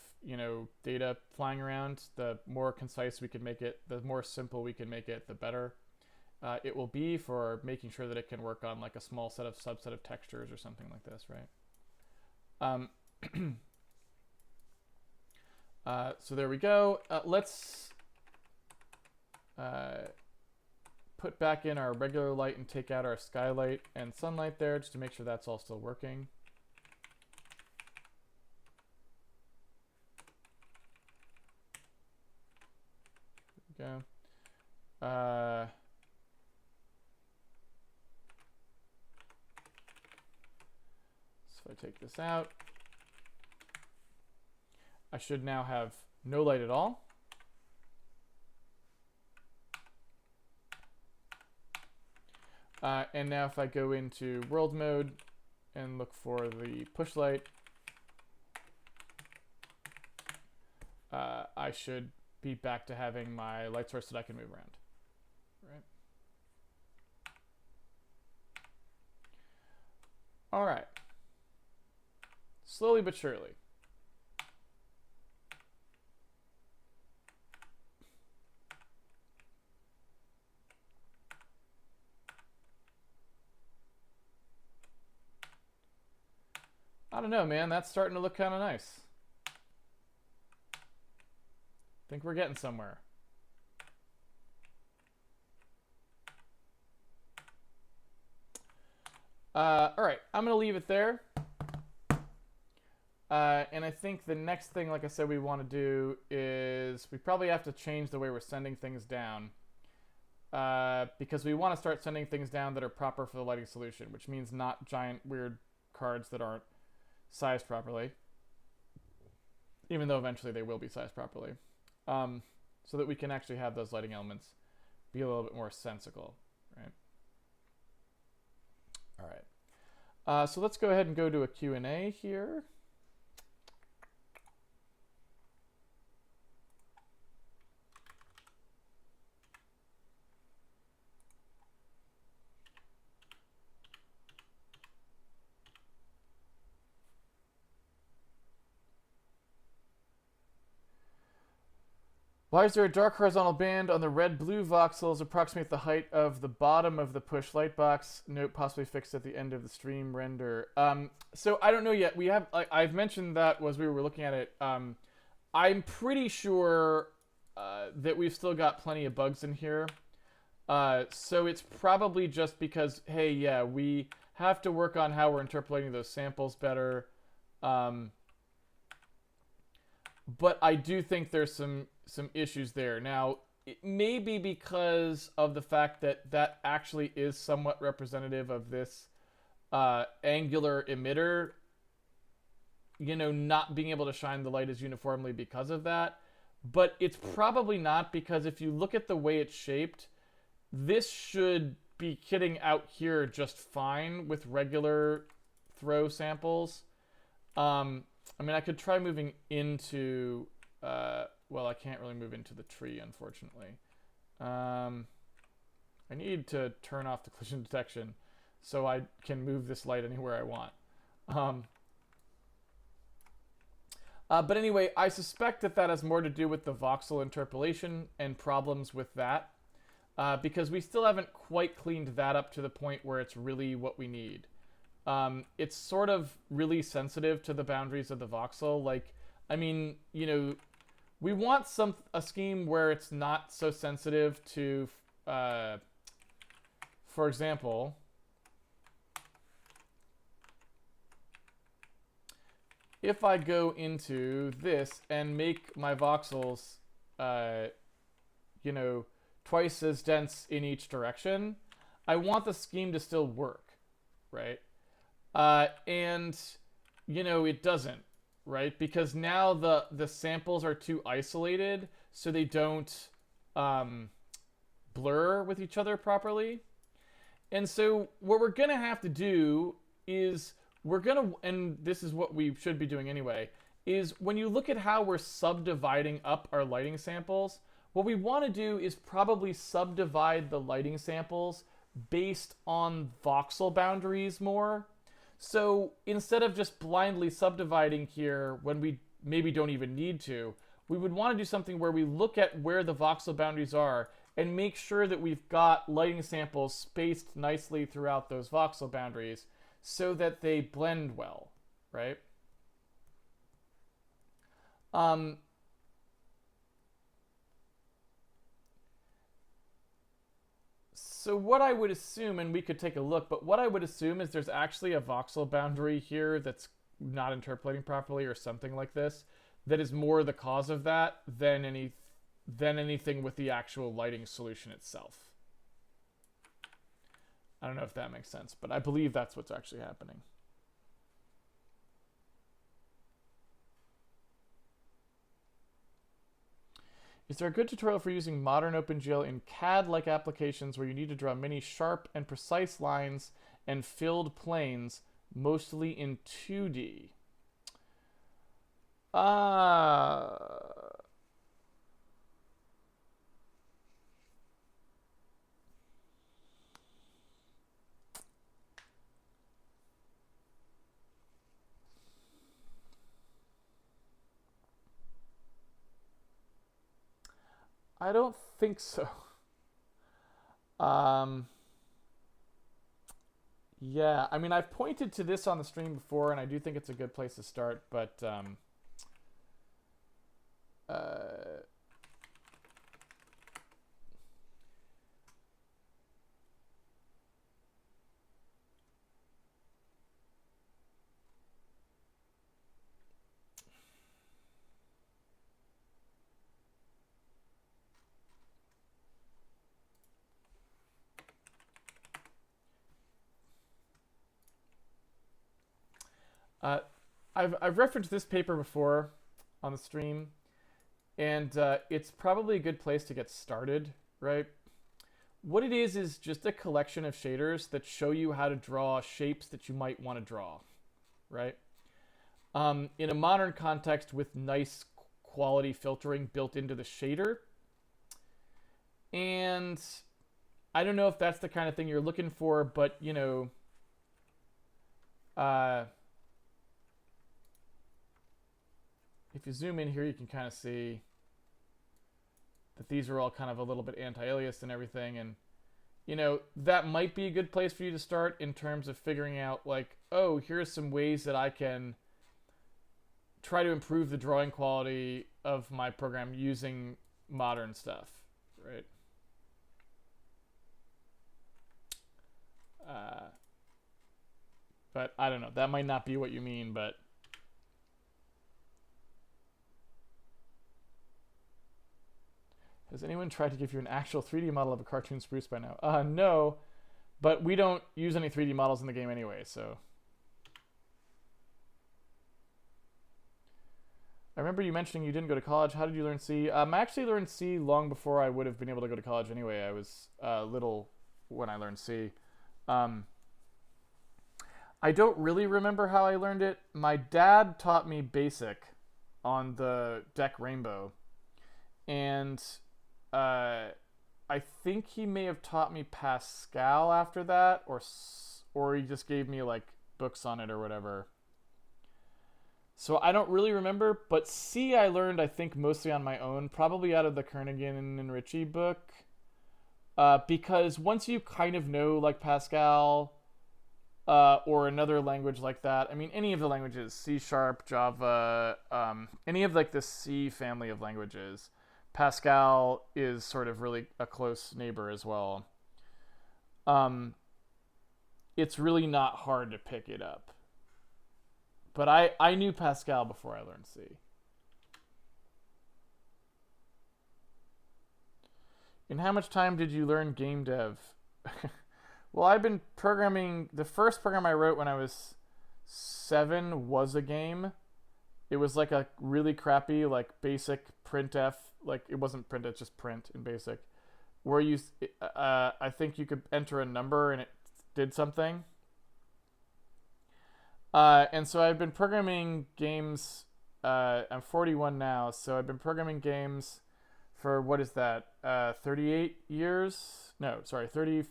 data flying around. The more concise we can make it, the more simple we can make it, the better it will be for making sure that it can work on like a small subset of textures or something like this, right? So there we go. Let's put back in our regular light and take out our skylight and sunlight there just to make sure that's all still working. There we go. So if I take this out, I should now have no light at all. And now if I go into world mode and look for the push light, I should be back to having my light source that I can move around. Right. All right. Slowly but surely. I don't know, man. That's starting to look kind of nice. I think we're getting somewhere. All right, I'm going to leave it there. And I think the next thing, like I said, we want to do is we probably have to change the way we're sending things down. Because we want to start sending things down that are proper for the lighting solution, which means not giant weird cards that aren't sized properly, even though eventually they will be sized properly, so that we can actually have those lighting elements be a little bit more sensical, right? All right. So let's go ahead and go to a Q&A here. Why is there a dark horizontal band on the red-blue voxels approximate the height of the bottom of the push light box? Note possibly fixed at the end of the stream render. So I don't know yet. We have, I've mentioned that as we were looking at it. I'm pretty sure that we've still got plenty of bugs in here. So it's probably just because, hey, yeah, we have to work on how we're interpolating those samples better. But I do think there's some issues there. Now, it may be because of the fact that that actually is somewhat representative of this angular emitter, not being able to shine the light as uniformly because of that. But it's probably not, because if you look at the way it's shaped, this should be kitting out here just fine with regular throw samples. I mean, I could try moving into, well, I can't really move into the tree, unfortunately. I need to turn off the collision detection so I can move this light anywhere I want. But anyway, I suspect that that has more to do with the voxel interpolation and problems with that, because we still haven't quite cleaned that up to the point where it's really what we need. It's sort of really sensitive to the boundaries of the voxel. Like, I mean, we want a scheme where it's not so sensitive to, for example, if I go into this and make my voxels, you know, twice as dense in each direction, I want the scheme to still work, right? And, you know, it doesn't, right? Because now the samples are too isolated, so they don't blur with each other properly. And so what we're going to have to do is and this is what we should be doing anyway, is when you look at how we're subdividing up our lighting samples, what we want to do is probably subdivide the lighting samples based on voxel boundaries more. So instead of just blindly subdividing here when we maybe don't even need to, we would want to do something where we look at where the voxel boundaries are and make sure that we've got lighting samples spaced nicely throughout those voxel boundaries so that they blend well, right? So what I would assume, and we could take a look, but what I would assume is there's actually a voxel boundary here that's not interpolating properly or something like this that is more the cause of that than anything with the actual lighting solution itself. I don't know if that makes sense, but I believe that's what's actually happening. Is there a good tutorial for using modern OpenGL in CAD-like applications where you need to draw many sharp and precise lines and filled planes, mostly in 2D? I don't think so. Yeah, I mean, I've pointed to this on the stream before, and I do think it's a good place to start, but I've referenced this paper before on the stream, and it's probably a good place to get started, right? What it is just a collection of shaders that show you how to draw shapes that you might want to draw, right? In a modern context with nice quality filtering built into the shader. And I don't know if that's the kind of thing you're looking for, but, you know, if you zoom in here, you can kind of see that these are all kind of a little bit anti-aliased and everything. And, you know, that might be a good place for you to start in terms of figuring out, like, oh, here's some ways that I can try to improve the drawing quality of my program using modern stuff, right? But I don't know. That might not be what you mean, but... Has anyone tried to give you an actual 3D model of a cartoon spruce by now? No, but we don't use any 3D models in the game anyway, so... I remember you mentioning you didn't go to college. How did you learn C? I actually learned C long before I would have been able to go to college anyway. I was little when I learned C. I don't really remember how I learned it. My dad taught me BASIC on the Deck Rainbow. And I think he may have taught me Pascal after that, or he just gave me like books on it or whatever. So I don't really remember, but C I learned, I think, mostly on my own, probably out of the Kernighan and Ritchie book. Because once you kind of know, like, Pascal, or another language like that. I mean, any of the languages, C Sharp, Java, any of like the C family of languages. Pascal is sort of really a close neighbor as well. Um, it's really not hard to pick it up. But I knew Pascal before I learned C. In how much time did you learn game dev? Well, I've been programming. The first program I wrote when I was 7 was a game. It was like a really crappy, like basic printf. Like it wasn't print, it's just print in basic. Where you, I think you could enter a number and it did something. And so I've been programming games. I'm 41 now, so I've been programming games for what is that? 38 years? No, sorry, 30.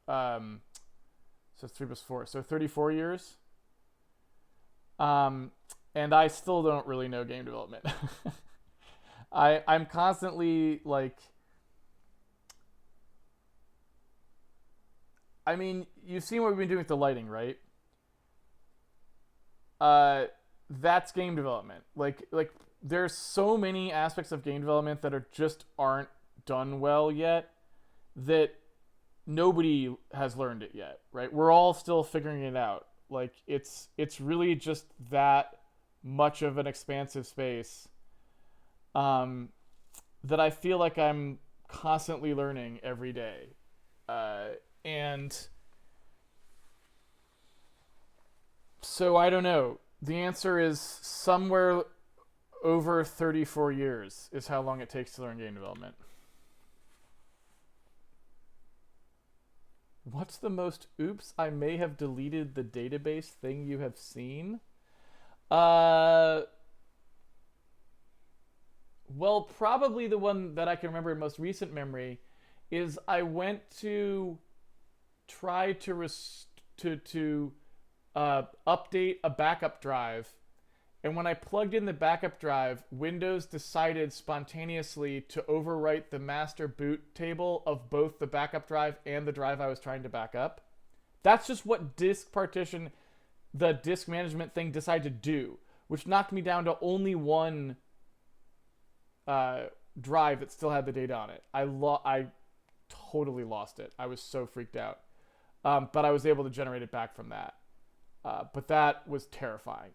So 3 plus 4, so 34 years. And I still don't really know game development. I'm constantly like. I mean, you've seen what we've been doing with the lighting, right? That's game development. Like there's so many aspects of game development that aren't done well yet that nobody has learned it yet, right? We're all still figuring it out. Like it's really just that much of an expansive space that I feel like I'm constantly learning every day. And so I don't know. The answer is somewhere over 34 years is how long it takes to learn game development. What's the most oops, I may have deleted the database thing you have seen? Well, probably the one that I can remember in most recent memory is I went to try to update a backup drive, and when I plugged in the backup drive, Windows decided spontaneously to overwrite the master boot table of both the backup drive and the drive I was trying to back up. That's just what disk partition, the disk management thing, decided to do, which knocked me down to only one drive that still had the data on it. I totally lost it. I was so freaked out. But I was able to generate it back from that. But that was terrifying.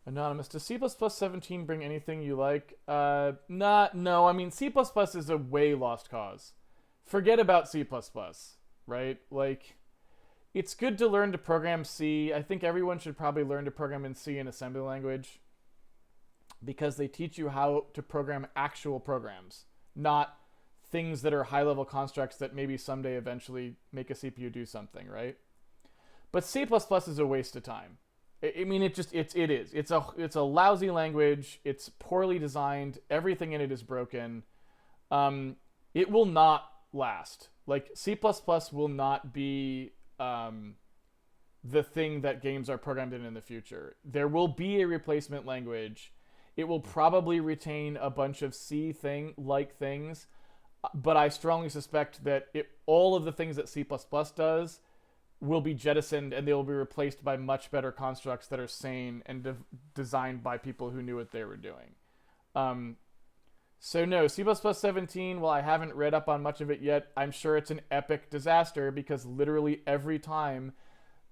Anonymous, does C++17 bring anything you like? No. I mean, C++ is a way lost cause. Forget about C++, right? Like, it's good to learn to program C. I think everyone should probably learn to program in C and assembly language because they teach you how to program actual programs, not things that are high-level constructs that maybe someday eventually make a CPU do something, right? But C++ is a waste of time. I mean, it is. It's a lousy language. It's poorly designed. Everything in it is broken. It will not last. Like C++ will not be the thing that games are programmed in the future. There will be a replacement language. It will probably retain a bunch of C-like things, but I strongly suspect that all of the things that C++ does will be jettisoned and they will be replaced by much better constructs that are sane and designed by people who knew what they were doing. So no, C++17, while I haven't read up on much of it yet, I'm sure it's an epic disaster because literally every time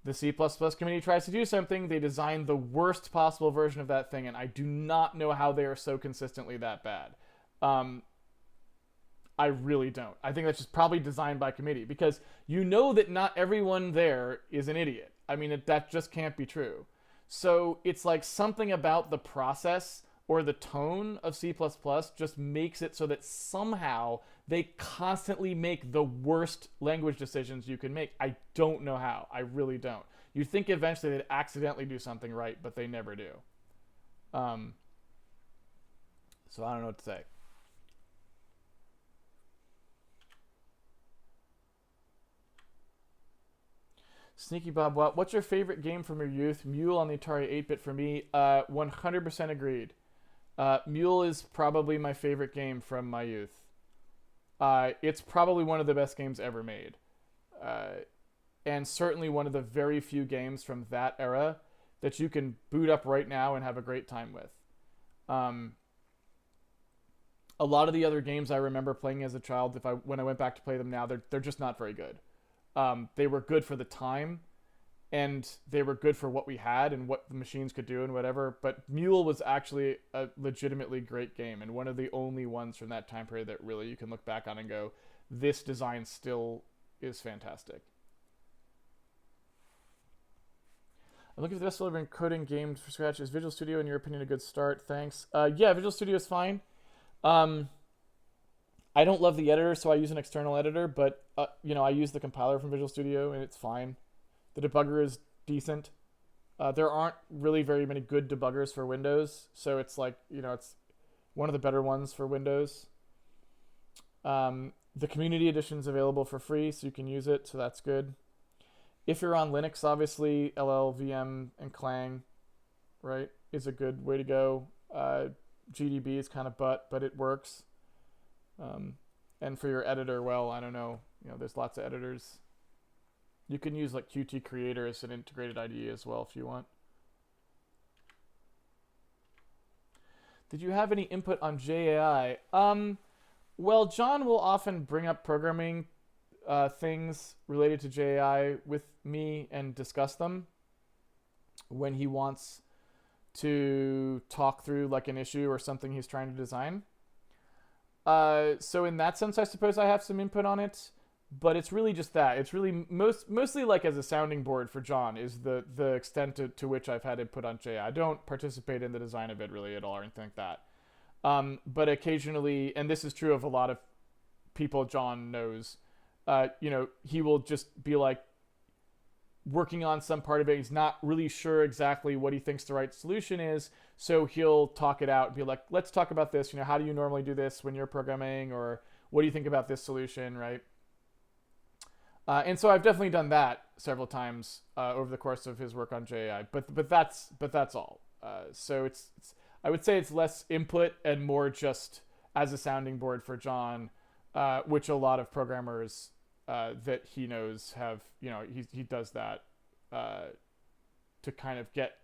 the C++ community tries to do something, they design the worst possible version of that thing, and I do not know how they are so consistently that bad. I really don't. I think that's just probably designed by committee because you know that not everyone there is an idiot. I mean, that just can't be true. So it's like something about the process or the tone of C++ just makes it so that somehow they constantly make the worst language decisions you can make. I don't know how. I really don't. You'd think eventually they'd accidentally do something right, but they never do. So I don't know what to say. Sneaky Bob Watt, what's your favorite game from your youth? Mule on the Atari 8-bit for me. 100% agreed. Mule is probably my favorite game from my youth. It's probably one of the best games ever made. Uh, and certainly one of the very few games from that era that you can boot up right now and have a great time with. Um, a lot of the other games I remember playing as a child, if I when I went back to play them now, they're just not very good. They were good for the time, and they were good for what we had and what the machines could do and whatever. But Mule was actually a legitimately great game, and one of the only ones from that time period that really you can look back on and go, this design still is fantastic. I'm looking for the best delivering coding games for Scratch. Is Visual Studio, in your opinion, a good start? Thanks. Yeah, Visual Studio is fine. I don't love the editor, so I use an external editor, but I use the compiler from Visual Studio, and it's fine. The debugger is decent. There aren't really very many good debuggers for Windows, so it's like, it's one of the better ones for Windows. The community edition is available for free, so you can use it, so that's good. If you're on Linux, obviously, LLVM and Clang, right, is a good way to go. GDB is kind of but it works. And for your editor, well, I don't know. There's lots of editors. You can use like Qt Creator as an integrated IDE as well if you want. Did you have any input on JAI? Well, John will often bring up programming things related to JAI with me and discuss them when he wants to talk through like an issue or something he's trying to design. So in that sense, I suppose I have some input on it, but it's really just that. It's really mostly like as a sounding board for John is the extent to which I've had input on JAI. I don't participate in the design of it really at all or anything like that. But occasionally, and this is true of a lot of people John knows, he will just be like working on some part of it. He's not really sure exactly what he thinks the right solution is. So he'll talk it out and be like, let's talk about this. How do you normally do this when you're programming? Or what do you think about this solution, right? And so I've definitely done that several times over the course of his work on JAI. But that's all. So it's I would say it's less input and more just as a sounding board for John, which a lot of programmers that he knows have, he does that to kind of get,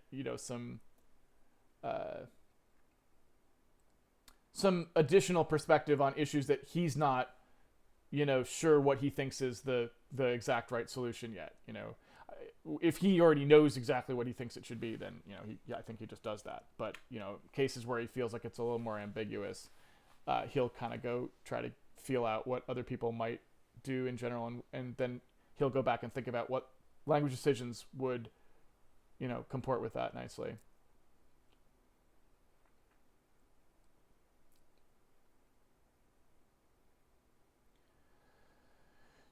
some additional perspective on issues that he's not, sure what he thinks is the exact right solution yet. If he already knows exactly what he thinks it should be, then, I think he just does that. But, cases where he feels like it's a little more ambiguous, he'll kind of go try to feel out what other people might do in general, and then he'll go back and think about what language decisions would, comport with that nicely.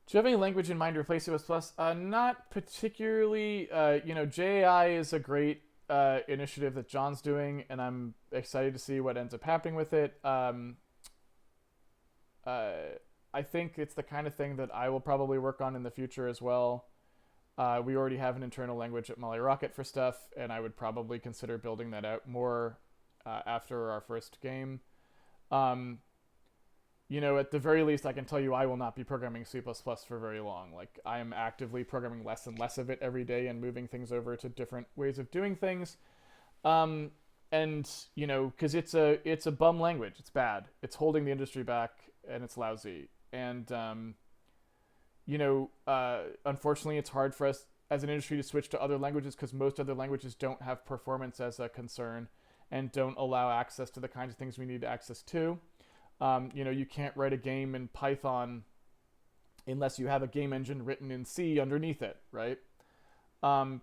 Do you have any language in mind to replace C++? Not particularly. JAI is a great initiative that John's doing, and I'm excited to see what ends up happening with it. I think it's the kind of thing that I will probably work on in the future as well. We already have an internal language at Molly Rocket for stuff, and I would probably consider building that out more after our first game. At the very least, I can tell you I will not be programming C++ for very long. Like, I am actively programming less and less of it every day and moving things over to different ways of doing things. And, because it's a bum language. It's bad. It's holding the industry back, and it's lousy. And, unfortunately, it's hard for us as an industry to switch to other languages because most other languages don't have performance as a concern and don't allow access to the kinds of things we need access to. You can't write a game in Python unless you have a game engine written in C underneath it, right? And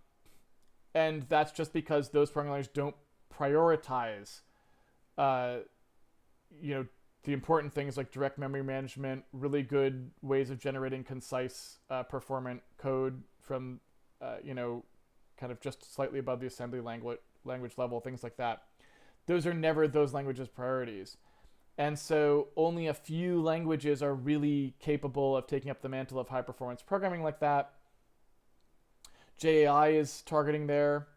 that's just because those programming languages don't prioritize, the important things like direct memory management, really good ways of generating concise, performant code from, kind of just slightly above the assembly language level, things like that. Those are never those languages' priorities. And so only a few languages are really capable of taking up the mantle of high-performance programming like that. JAI is targeting there.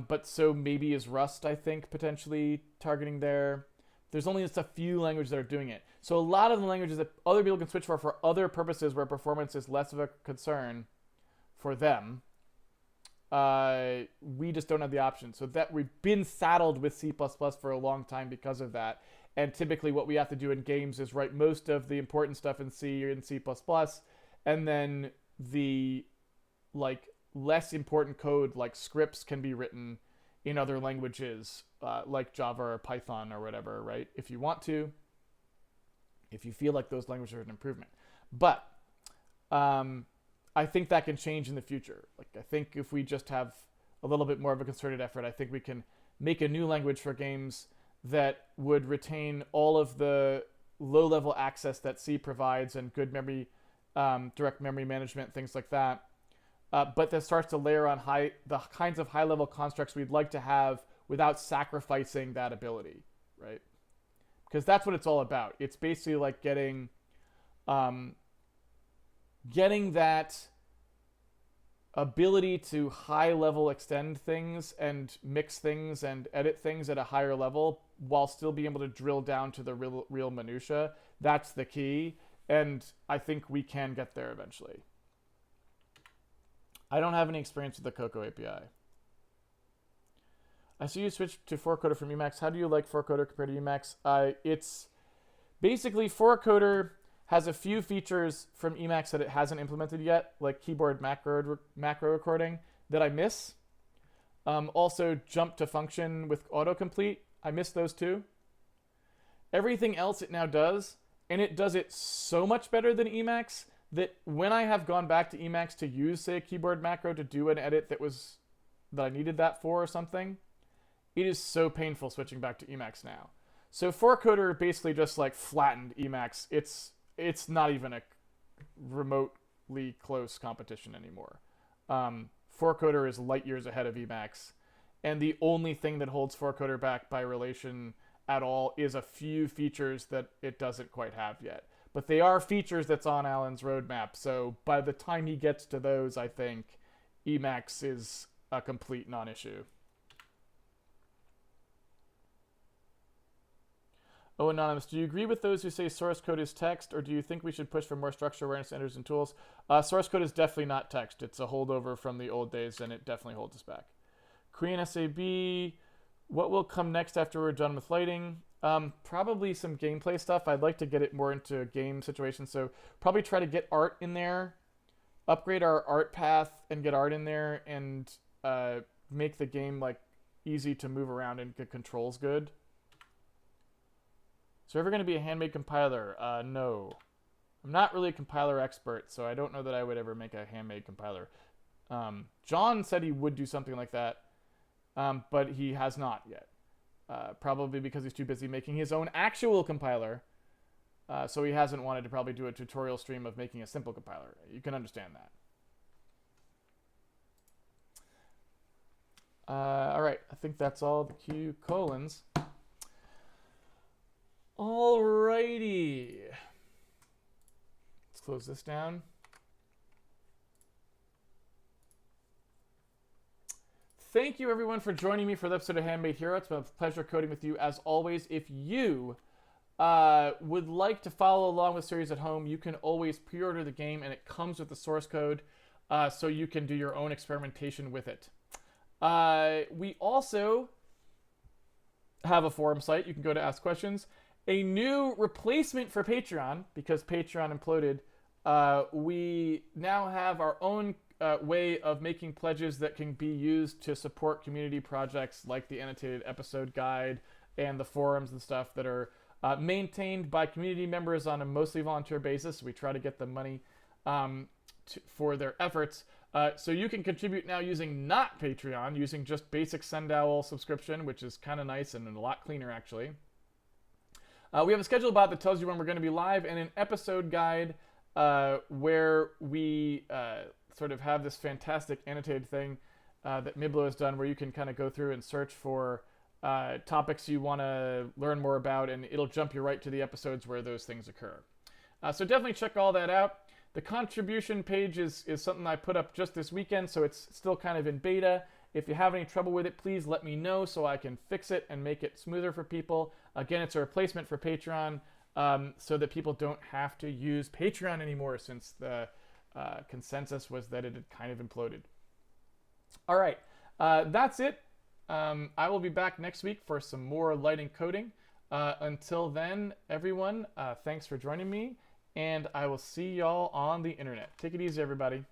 But so maybe is Rust, I think, potentially targeting there. There's only just a few languages that are doing it. So a lot of the languages that other people can switch for other purposes where performance is less of a concern for them, we just don't have the option. So that we've been saddled with C++ for a long time because of that. And typically what we have to do in games is write most of the important stuff in C or in C++, and then the like less important code like scripts can be written in other languages like Java or Python or whatever, right? If you want to, if you feel like those languages are an improvement. But I think that can change in the future. Like I think if we just have a little bit more of a concerted effort, I think we can make a new language for games that would retain all of the low-level access that C provides and good memory, direct memory management, things like that. But that starts to layer on the kinds of high-level constructs we'd like to have without sacrificing that ability, right? Because that's what it's all about. It's basically like getting that ability to high-level extend things and mix things and edit things at a higher level while still being able to drill down to the real minutia. That's the key, and I think we can get there eventually. I don't have any experience with the Cocoa API. I see you switched to 4Coder from Emacs. How do you like 4Coder compared to Emacs? It's basically 4Coder has a few features from Emacs that it hasn't implemented yet, like keyboard macro recording that I miss. Also, jump to function with autocomplete. I miss those too. Everything else it now does, and it does it so much better than Emacs that when I have gone back to Emacs to use, say, a keyboard macro to do an edit that I needed that for or something, it is so painful switching back to Emacs now. So 4Coder basically just like flattened Emacs. It's not even a remotely close competition anymore. 4Coder is light years ahead of Emacs, and the only thing that holds 4Coder back by relation at all is a few features that it doesn't quite have yet. But they are features that's on Alan's roadmap, so by the time he gets to those, I think Emacs is a complete non-issue. Oh, Anonymous, do you agree with those who say source code is text, or do you think we should push for more structure, awareness, standards, and tools? Source code is definitely not text. It's a holdover from the old days, and it definitely holds us back. Korean SAB, what will come next after we're done with lighting? Probably some gameplay stuff. I'd like to get it more into a game situation, so probably try to get art in there, upgrade our art path, and get art in there, and make the game like easy to move around and get controls good. Is there ever going to be a handmade compiler? No. I'm not really a compiler expert, so I don't know that I would ever make a handmade compiler. John said he would do something like that, but he has not yet. Probably because he's too busy making his own actual compiler, so he hasn't wanted to probably do a tutorial stream of making a simple compiler. You can understand that. All right, I think that's all the Q colons. Alrighty. Let's close this down. Thank you, everyone, for joining me for the episode of Handmade Hero. It's been a pleasure coding with you, as always. If you would like to follow along with series at home, you can always pre-order the game, and it comes with the source code, so you can do your own experimentation with it. We also have a forum site. You can go to ask questions. A new replacement for Patreon, because Patreon imploded. We now have our own way of making pledges that can be used to support community projects like the annotated episode guide and the forums and stuff that are maintained by community members on a mostly volunteer basis. We try to get the money for their efforts. So you can contribute now using not Patreon, using just basic Sundowl subscription, which is kind of nice and a lot cleaner, actually. We have a schedule about that tells you when we're going to be live, and an episode guide where we sort of have this fantastic annotated thing that Miblo has done, where you can kind of go through and search for topics you want to learn more about, and it'll jump you right to the episodes where those things occur. So definitely check all that out. The contribution page is something I put up just this weekend, so it's still kind of in beta, If you have any trouble with it, please let me know so I can fix it and make it smoother for people. Again, it's a replacement for Patreon, so that people don't have to use Patreon anymore, since the consensus was that it had kind of imploded. All right, that's it. I will be back next week for some more lighting coding. Until then, everyone, thanks for joining me, and I will see y'all on the internet. Take it easy, everybody.